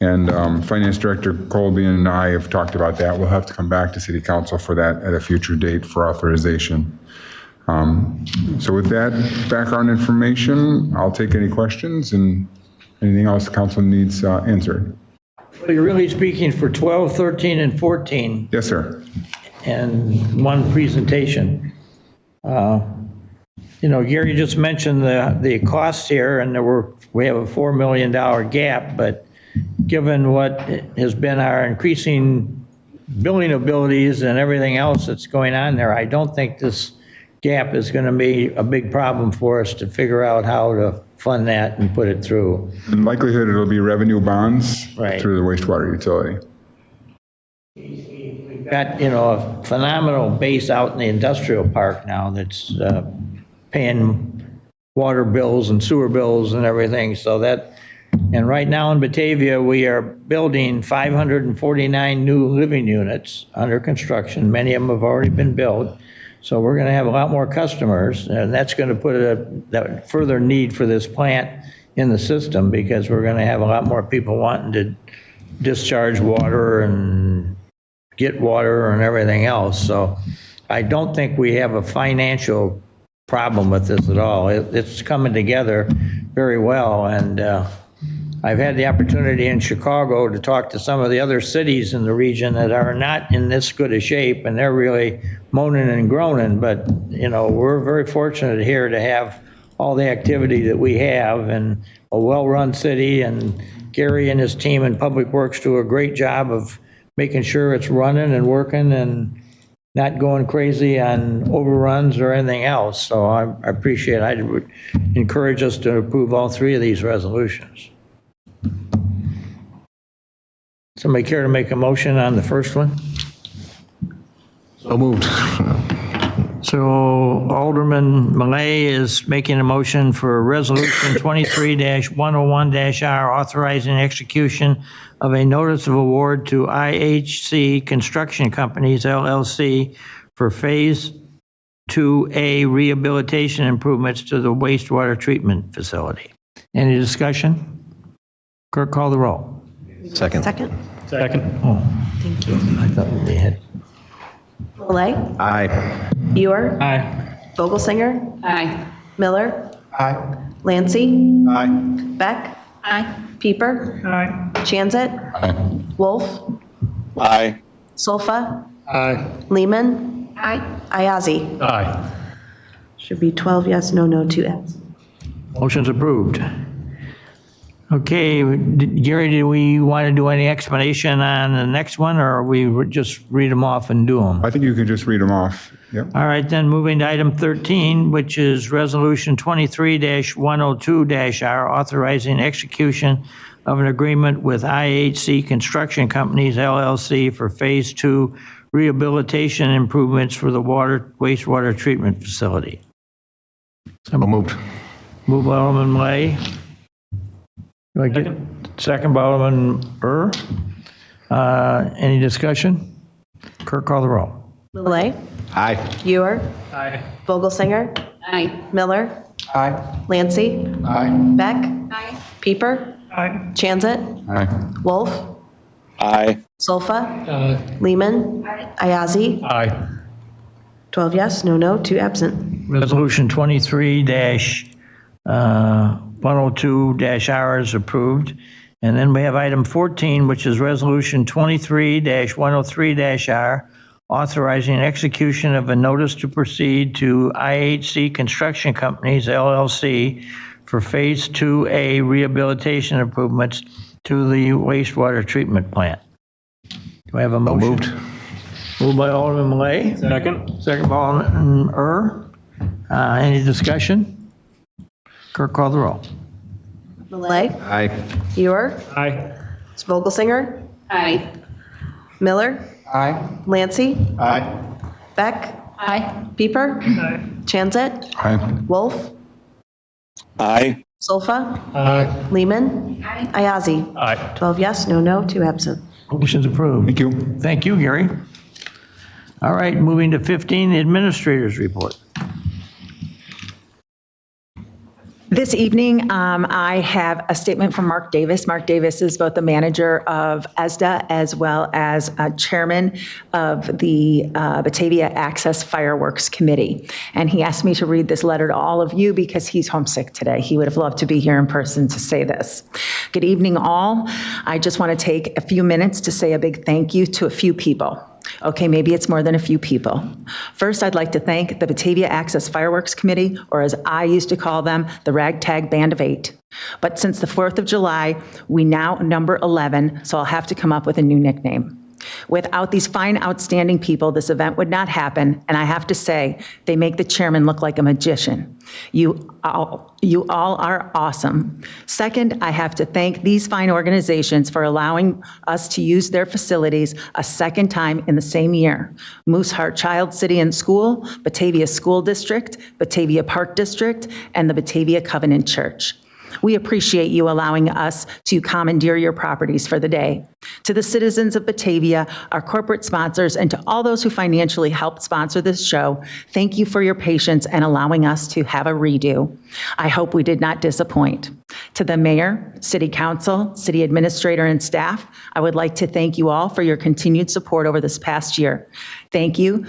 And Finance Director Colby and I have talked about that. We'll have to come back to City Council for that at a future date for authorization. So with that background information, I'll take any questions and anything else the council needs answered. Well, you're really speaking for 12, 13, and 14. Yes, sir. And one presentation. Gary just mentioned the costs here, and we have a $4 million gap, but given what has been our increasing building abilities and everything else that's going on there, I don't think this gap is going to be a big problem for us to figure out how to fund that and put it through. In likelihood, it'll be revenue bonds Right. through the wastewater utility. We've got, a phenomenal base out in the industrial park now that's paying water bills and sewer bills and everything. And right now in Batavia, we are building 549 new living units under construction. Many of them have already been built. So we're going to have a lot more customers, and that's going to put that further need for this plant in the system, because we're going to have a lot more people wanting to discharge water and get water and everything else. So I don't think we have a financial problem with this at all. It's coming together very well, and I've had the opportunity in Chicago to talk to some of the other cities in the region that are not in this good a shape, and they're really moaning and groaning. But, we're very fortunate here to have all the activity that we have, and a well-run city, and Gary and his team in Public Works do a great job of making sure it's running and working and not going crazy on overruns or anything else. So I appreciate it. I would encourage us to approve all 3 of these resolutions. Somebody care to make a motion on the first one? So moved. So Alderman Malay is making a motion for Resolution 23-101-R, authorizing execution of a notice of award to IHC Construction Companies, LLC, for Phase 2A rehabilitation improvements to the wastewater treatment facility. Any discussion? Clerk, call the roll. Second. Second. Second. Oh, thank you. I thought we had. Malay. Aye. Ewer. Aye. Vogelsinger. Aye. Miller. Aye. Lancy. Aye. Beck. Aye. Pieper. Aye. Chanzit. Wolf. Aye. Solfa. Aye. Lehman. Aye. Ayazi. Aye. Should be 12 yes, no, 2 absent. Motion's approved. Okay, Gary, do we want to do any explanation on the next one, or we would just read them off and do them? I think you can just read them off. Yep. All right, then moving to item 13, which is Resolution 23-102-R, authorizing execution of an agreement with IHC Construction Companies, LLC, for Phase 2 rehabilitation improvements for the wastewater treatment facility. So moved. Moved by Alderman Malay. Do I get second by Alderman Any discussion? Clerk, call the roll. Malay. Aye. Ewer. Aye. Vogelsinger. Aye. Miller. Aye. Lancy. Aye. Beck. Aye. Pieper. Aye. Chanzit. Aye. Wolf. Aye. Solfa. Lehman. Ayazi. Aye. 12 yes, no, 2 absent. Resolution 23-102-R is approved. And then we have item 14, which is Resolution 23-103-R, authorizing execution of a notice to proceed to IHC Construction Companies, LLC, for Phase 2A rehabilitation improvements to the wastewater treatment plant. Do I have a motion? Moved. Moved by Alderman Malay. Second. Second by Alderman Any discussion? Clerk, call the roll. Malay. Aye. Ewer. Aye. Vogelsinger. Aye. Miller. Aye. Lancy. Aye. Beck. Aye. Pieper. Aye. Chanzit. Aye. Wolf. Aye. Solfa. Aye. Lehman. Ayazi. Aye. 12 yes, no, 2 absent. Motion's approved. Thank you. Thank you, Gary. All right, moving to 15, the administrator's report. This evening, I have a statement from Mark Davis. Mark Davis is both the manager of ESDA as well as chairman of the Batavia Access Fireworks Committee. And he asked me to read this letter to all of you because he's homesick today. He would have loved to be here in person to say this. Good evening, all. I just want to take a few minutes to say a big thank you to a few people. Okay, maybe it's more than a few people. First, I'd like to thank the Batavia Access Fireworks Committee, or as I used to call them, the Ragtag Band of 8. But since the 4th of July, we now number 11, so I'll have to come up with a new nickname. Without these fine, outstanding people, this event would not happen, and I have to say, they make the chairman look like a magician. You all are awesome. Second, I have to thank these fine organizations for allowing us to use their facilities a second time in the same year. Mooseheart Child City and School, Batavia School District, Batavia Park District, and the Batavia Covenant Church. We appreciate you allowing us to commandeer your properties for the day. To the citizens of Batavia, our corporate sponsors, and to all those who financially helped sponsor this show, thank you for your patience and allowing us to have a redo. I hope we did not disappoint. To the mayor, city council, city administrator, and staff, I would like to thank you all for your continued support over this past year. Thank you,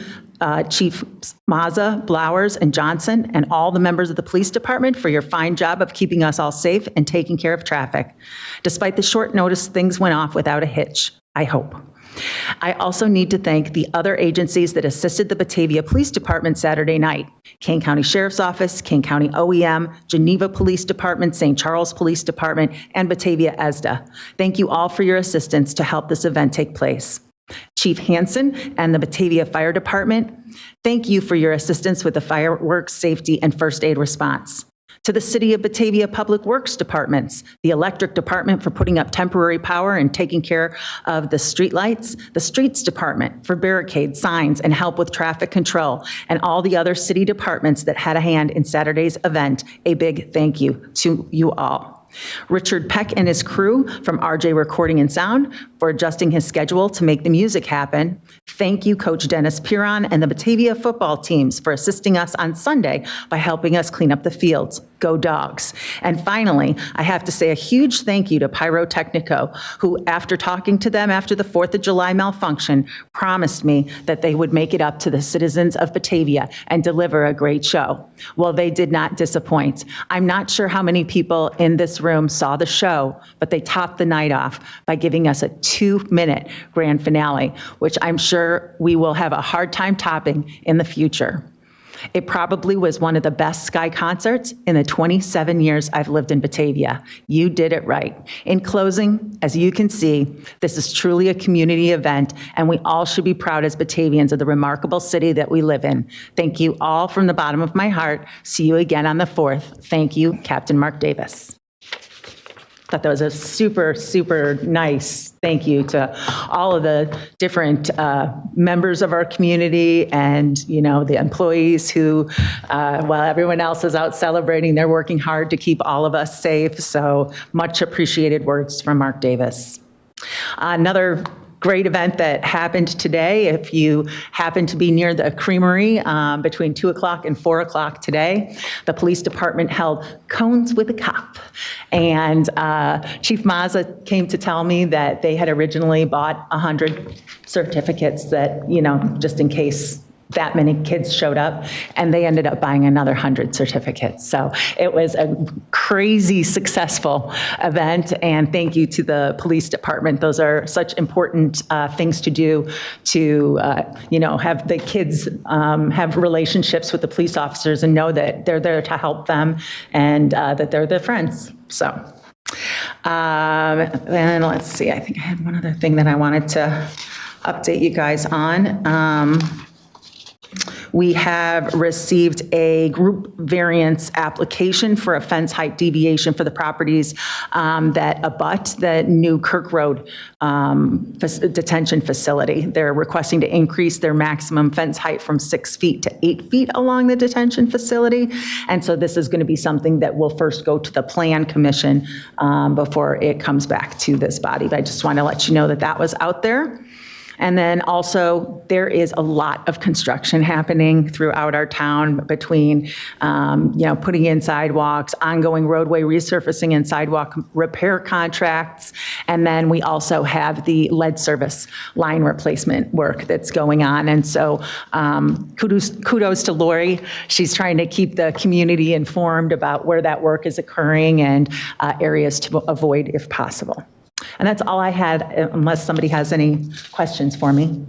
Chief Mazza, Blowers, and Johnson, and all the members of the police department for your fine job of keeping us all safe and taking care of traffic. Despite the short notice, things went off without a hitch, I hope. I also need to thank the other agencies that assisted the Batavia Police Department Saturday night: Kane County Sheriff's Office, Kane County OEM, Geneva Police Department, St. Charles Police Department, and Batavia ESDA. Thank you all for your assistance to help this event take place. Chief Hansen and the Batavia Fire Department, thank you for your assistance with the fireworks safety and first aid response. To the City of Batavia Public Works Departments, the Electric Department for putting up temporary power and taking care of the streetlights, the Streets Department for barricades, signs, and help with traffic control, and all the other city departments that had a hand in Saturday's event, a big thank you to you all. Richard Peck and his crew from RJ Recording and Sound for adjusting his schedule to make the music happen. Thank you, Coach Dennis Piron and the Batavia football teams for assisting us on Sunday by helping us clean up the fields. Go Dogs. And finally, I have to say a huge thank you to Pyrotechnico, who, after talking to them after the 4th of July malfunction, promised me that they would make it up to the citizens of Batavia and deliver a great show. Well, they did not disappoint. I'm not sure how many people in this room saw the show, but they topped the night off by giving us a 2-minute grand finale, which I'm sure we will have a hard time topping in the future. It probably was one of the best Sky concerts in the 27 years I've lived in Batavia. You did it right. In closing, as you can see, this is truly a community event, and we all should be proud as Batavians of the remarkable city that we live in. Thank you all from the bottom of my heart. See you again on the 4th. Thank you, Captain Mark Davis. Thought that was a super, super nice thank you to all of the different members of our community and, you know, the employees who, while everyone else is out celebrating, they're working hard to keep all of us safe. So much appreciated words from Mark Davis. Another great event that happened today. If you happen to be near the creamery between 2 o'clock and 4 o'clock today, the police department held Cones with a Cop. And Chief Mazza came to tell me that they had originally bought 100 certificates that, you know, just in case that many kids showed up, and they ended up buying another 100 certificates. So it was a crazy successful event, and thank you to the police department. Those are such important things to do to, you know, have the kids have relationships with the police officers and know that they're there to help them and that they're their friends. So, and let's see, I think I had one other thing that I wanted to update you guys on. We have received a group variance application for a fence height deviation for the properties that abut the new Kirk Road detention facility. They're requesting to increase their maximum fence height from 6 feet to 8 feet along the detention facility. And so this is going to be something that will first go to the Plan Commission before it comes back to this body. But I just want to let you know that that was out there. And then also, there is a lot of construction happening throughout our town between, you know, putting in sidewalks, ongoing roadway resurfacing and sidewalk repair contracts. And then we also have the lead service line replacement work that's going on. And so kudos to Lori. She's trying to keep the community informed about where that work is occurring and areas to avoid if possible. And that's all I had, unless somebody has any questions for me.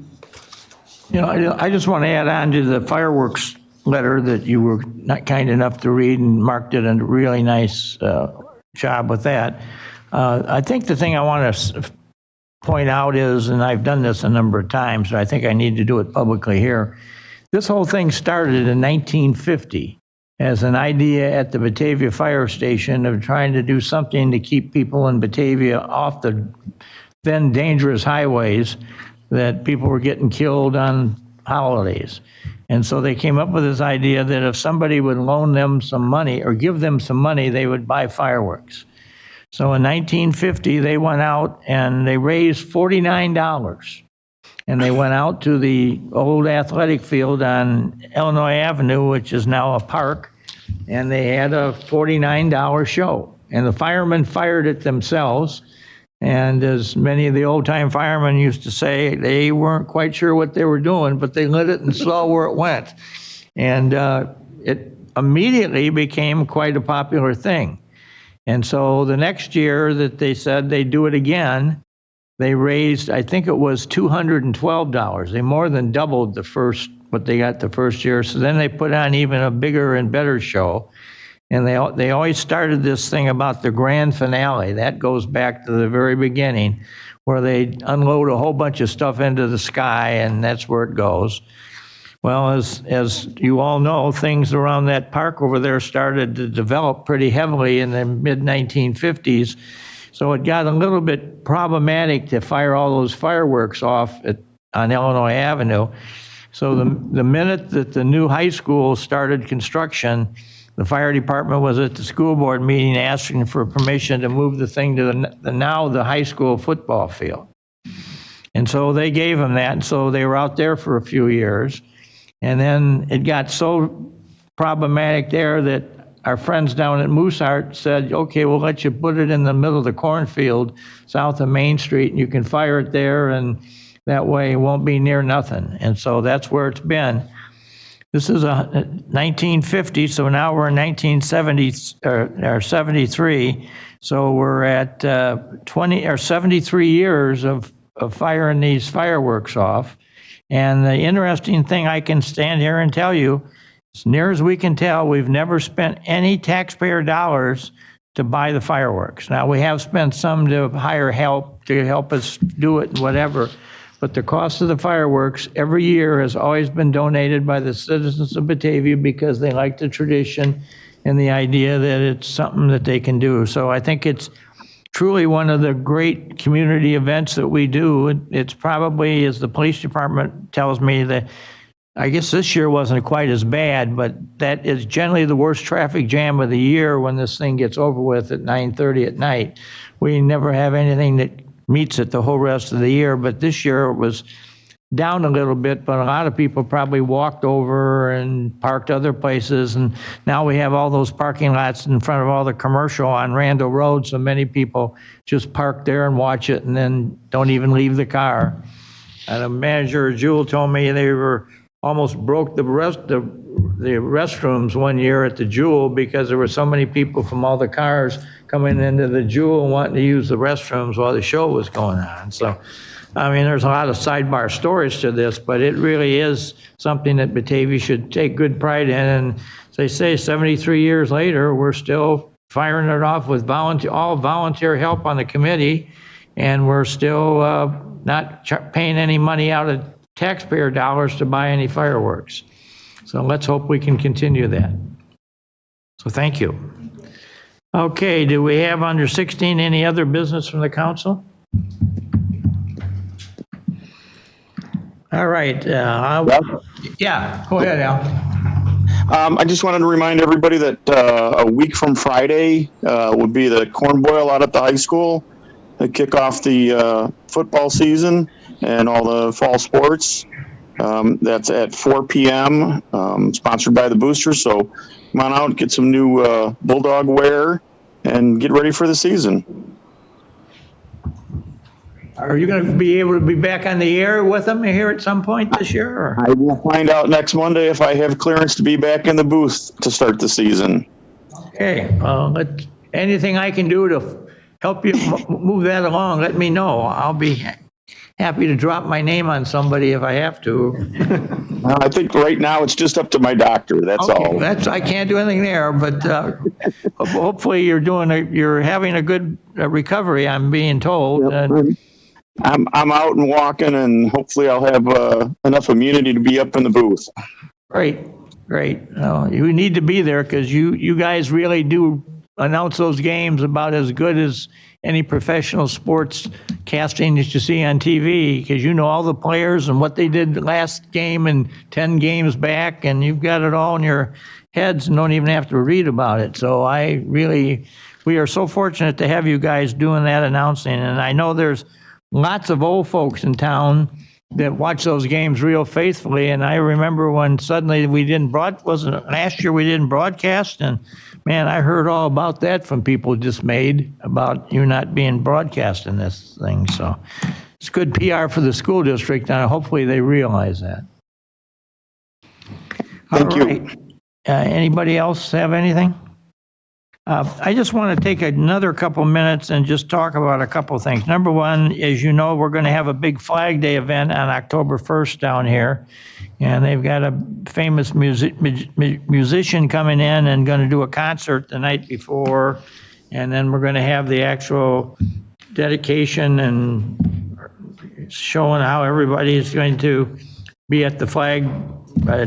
You know, I just want to add on to the fireworks letter that you were not kind enough to read, and Mark did a really nice job with that. I think the thing I want to point out is, and I've done this a number of times, but I think I need to do it publicly here, this whole thing started in 1950. As an idea at the Batavia Fire Station of trying to do something to keep people in Batavia off the then dangerous highways that people were getting killed on holidays. And so they came up with this idea that if somebody would loan them some money or give them some money, they would buy fireworks. So in 1950, they went out and they raised $49. And they went out to the old athletic field on Illinois Avenue, which is now a park, and they had a $49 show. And the firemen fired it themselves. And as many of the old-time firemen used to say, they weren't quite sure what they were doing, but they lit it and saw where it went. And it immediately became quite a popular thing. And so the next year that they said they'd do it again, they raised, I think it was $212. They more than doubled what they got the first year. So then they put on even a bigger and better show. And they always started this thing about the grand finale. That goes back to the very beginning, where they unload a whole bunch of stuff into the sky, and that's where it goes. Well, as you all know, things around that park over there started to develop pretty heavily in the mid-1950s. So it got a little bit problematic to fire all those fireworks off on Illinois Avenue. So the minute that the new high school started construction, the fire department was at the school board meeting asking for permission to move the thing to the high school football field. And so they gave them that, and so they were out there for a few years. And then it got so problematic there that our friends down at Mooseheart said, okay, we'll let you put it in the middle of the cornfield south of Main Street, and you can fire it there, and that way it won't be near nothing. And so that's where it's been. This is 1950, so now we're in 1970 or 73. So we're at 20 or 73 years of firing these fireworks off. And the interesting thing I can stand here and tell you, as near as we can tell, we've never spent any taxpayer dollars to buy the fireworks. Now, we have spent some to hire help to help us do it and whatever, but the cost of the fireworks every year has always been donated by the citizens of Batavia because they like the tradition and the idea that it's something that they can do. So I think it's truly one of the great community events that we do. It's probably, as the police department tells me, that I guess this year wasn't quite as bad, but that is generally the worst traffic jam of the year when this thing gets over with at 9:30 at night. We never have anything that meets it the whole rest of the year, but this year it was down a little bit, but a lot of people probably walked over and parked other places, and now we have all those parking lots in front of all the commercial on Randall Road, so many people just park there and watch it and then don't even leave the car. And a manager, Jewel, told me they were almost broke the restrooms one year at the Jewel because there were so many people from all the cars coming into the Jewel and wanting to use the restrooms while the show was going on. So, I mean, there's a lot of sidebar stories to this, but it really is something that Batavia should take good pride in. And as they say, 73 years later, we're still firing it off with all volunteer help on the committee, and we're still not paying any money out of taxpayer dollars to buy any fireworks. So let's hope we can continue that. So thank you. Okay, do we have under 16 any other business from the council? All right. Yeah, go ahead, Al. I just wanted to remind everybody that a week from Friday would be the corn boil out at the high school to kick off the football season and all the fall sports. That's at 4 p.m., sponsored by the Boosters. So come on out, get some new Bulldog wear, and get ready for the season. Are you going to be able to be back on the air with them here at some point this year? Or? I will find out next Monday if I have clearance to be back in the booth to start the season. Okay, anything I can do to help you move that along, let me know. I'll be happy to drop my name on somebody if I have to. I think right now it's just up to my doctor. That's all. I can't do anything there, but hopefully you're having a good recovery. I'm being told. Yep. I'm out and walking, and hopefully I'll have enough immunity to be up in the booth. Great. You need to be there because you guys really do announce those games about as good as any professional sports casting that you see on TV, because you know all the players and what they did last game and 10 games back, and you've got it all in your heads and don't even have to read about it. So we are so fortunate to have you guys doing that announcing, and I know there's lots of old folks in town that watch those games real faithfully, and I remember when suddenly wasn't it last year we didn't broadcast, and man, I heard all about that from people dismayed about you not being broadcast in this thing. So it's good PR for the school district, and hopefully they realize that. Thank you. Anybody else have anything? I just want to take another couple minutes and just talk about a couple things. Number one, as you know, we're going to have a big Flag Day event on October 1st down here. And they've got a famous musician coming in and going to do a concert the night before. And then we're going to have the actual dedication and showing how everybody is going to be at the Flag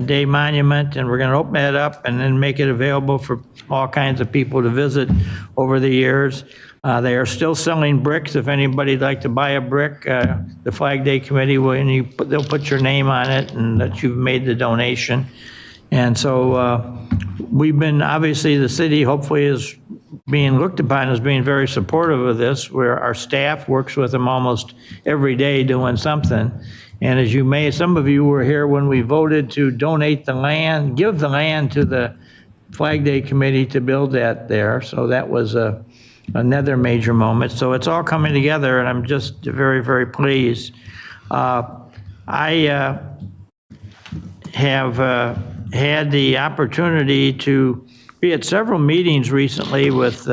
Day Monument. And we're going to open that up and then make it available for all kinds of people to visit over the years. They are still selling bricks. If anybody'd like to buy a brick, the Flag Day Committee they'll put your name on it and that you've made the donation. And so we've been, obviously the city hopefully is being looked upon as being very supportive of this, where our staff works with them almost every day doing something. And as some of you were here when we voted to donate the land, give the land to the Flag Day Committee to build that there. So that was another major moment. So it's all coming together, and I'm just very, very pleased. I have had the opportunity to be at several meetings recently with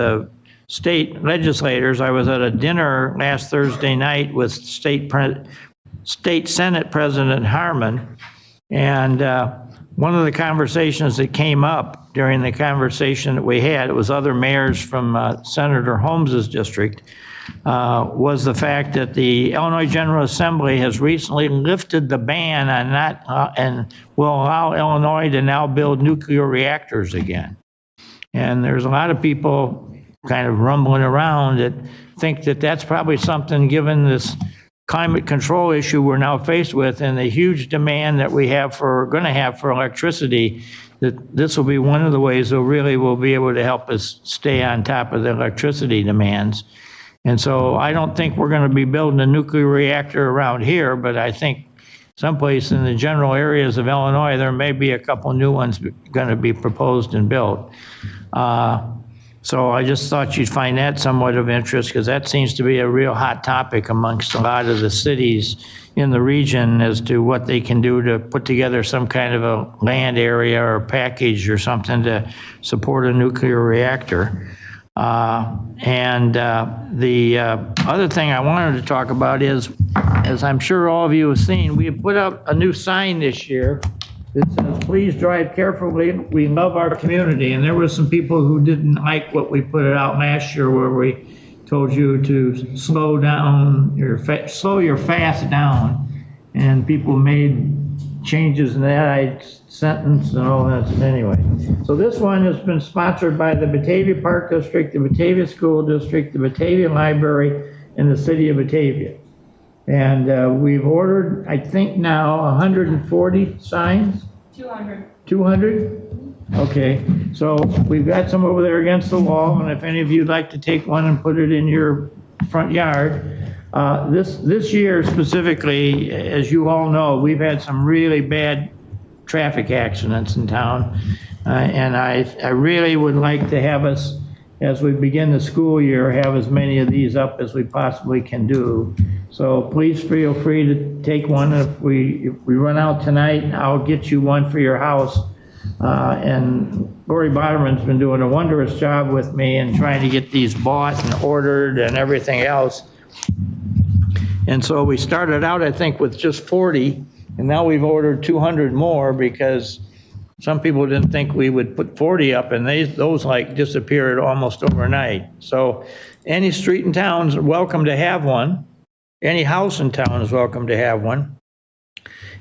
state legislators. I was at a dinner last Thursday night with State Senate President Harmon, and one of the conversations that came up during the conversation that we had, it was other mayors from Senator Holmes's district, was the fact that the Illinois General Assembly has recently lifted the ban on that and will allow Illinois to now build nuclear reactors again. And there's a lot of people kind of rumbling around that think that that's probably something, given this climate control issue we're now faced with and the huge demand that we have going to have for electricity, that this will be one of the ways that really will be able to help us stay on top of the electricity demands. And so I don't think we're going to be building a nuclear reactor around here, but I think someplace in the general areas of Illinois, there may be a couple new ones going to be proposed and built. So I just thought you'd find that somewhat of interest, because that seems to be a real hot topic amongst a lot of the cities in the region as to what they can do to put together some kind of a land area or package or something to support a nuclear reactor. The other thing I wanted to talk about is, as I'm sure all of you have seen, we have put up a new sign this year that says, "Please drive carefully, we love our community." And there were some people who didn't like what we put it out last year, where we told you to slow slow your fast down. And people made changes in that sentence and all that. Anyway, so this one has been sponsored by the Batavia Park District, the Batavia School District, the Batavia Library, and the City of Batavia. And we've ordered, I think now, 140 signs? 200. 200? Okay, so we've got some over there against the wall, and if any of you'd like to take one and put it in your front yard. This year specifically, as you all know, we've had some really bad traffic accidents in town. And I really would like to have us, as we begin the school year, have as many of these up as we possibly can do. So please feel free to take one. If we run out tonight, I'll get you one for your house. And Lori Botterman's been doing a wondrous job with me in trying to get these bought and ordered and everything else. And so we started out, I think, with just 40, and now we've ordered 200 more, because some people didn't think we would put 40 up, and those like disappeared almost overnight. So any street in town is welcome to have one. Any house in town is welcome to have one.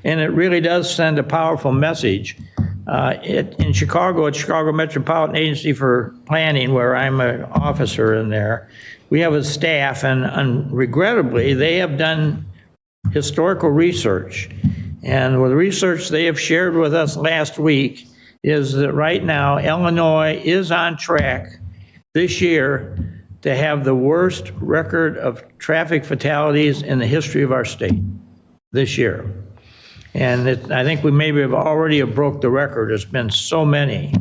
And it really does send a powerful message. In Chicago, at Chicago Metropolitan Agency for Planning, where I'm an officer in there, we have a staff, and regrettably, they have done historical research. And with the research they have shared with us last week is that right now, Illinois is on track this year to have the worst record of traffic fatalities in the history of our state this year. And I think we maybe have already broke the record. There's been so many.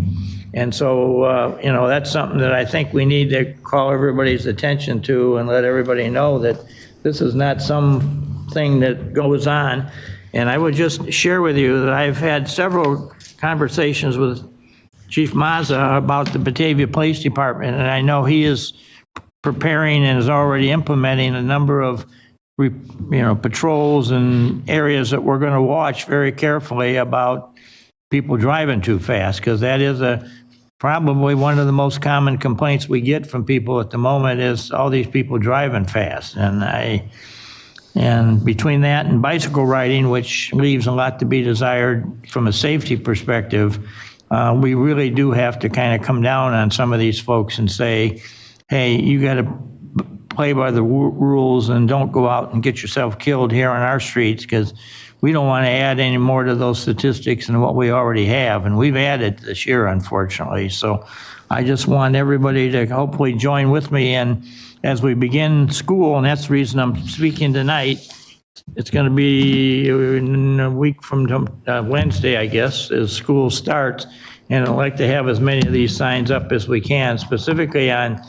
And so, that's something that I think we need to call everybody's attention to and let everybody know that this is not something that goes on. And I would just share with you that I've had several conversations with Chief Mazza about the Batavia Police Department, and I know he is preparing and is already implementing a number of patrols and areas that we're going to watch very carefully about people driving too fast, because that is probably one of the most common complaints we get from people at the moment is all these people driving fast. And between that and bicycle riding, which leaves a lot to be desired from a safety perspective, we really do have to kind of come down on some of these folks and say, hey, you got to play by the rules and don't go out and get yourself killed here on our streets, because we don't want to add any more to those statistics than what we already have. And we've added this year, unfortunately. So I just want everybody to hopefully join with me. And as we begin school, and that's the reason I'm speaking tonight, it's going to be in a week from Wednesday, I guess, as school starts, and I'd like to have as many of these signs up as we can, specifically on,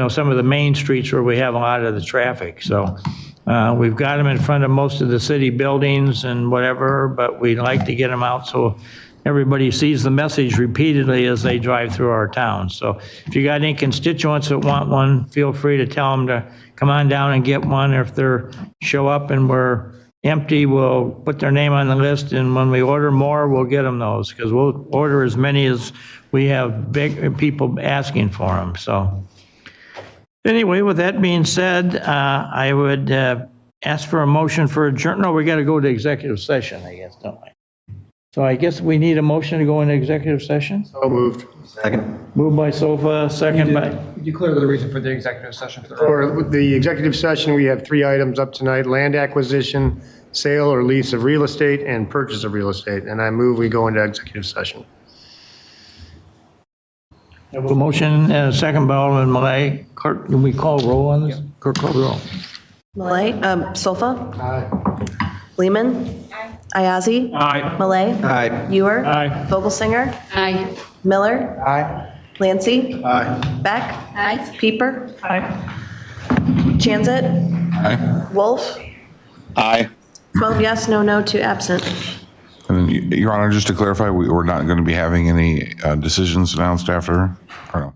some of the main streets where we have a lot of the traffic. So we've got them in front of most of the city buildings and whatever, but we'd like to get them out so everybody sees the message repeatedly as they drive through our town. So if you got any constituents that want one, feel free to tell them to come on down and get one. Or if they show up and we're empty, we'll put their name on the list, and when we order more, we'll get them those, because we'll order as many as we have big people asking for them. So anyway, with that being said, I would ask for a motion for adjournment. No, we got to go to executive session, I guess, don't we? So I guess we need a motion to go into executive session? So moved. Moved by Sofa, second by... Could you clear the reason for the executive session? For the executive session, we have 3 items up tonight: land acquisition, sale or lease of real estate, and purchase of real estate. And I move we go into executive session. A motion and a second by Alderman Malay. Clerk, can we call roll on this? Clerk, call roll. Malay, Sofa? Aye. Lehman? Ayazi? Aye. Malay? Aye. Ewer? Aye. Vogelsinger? Aye. Miller? Aye. Lancy? Aye. Beck? Aye. Pieper? Aye. Chanzit? Aye. Wolf? Aye. 12 yes, no, 2 absent. And then, Your Honor, just to clarify, we're not going to be having any decisions announced after, or no?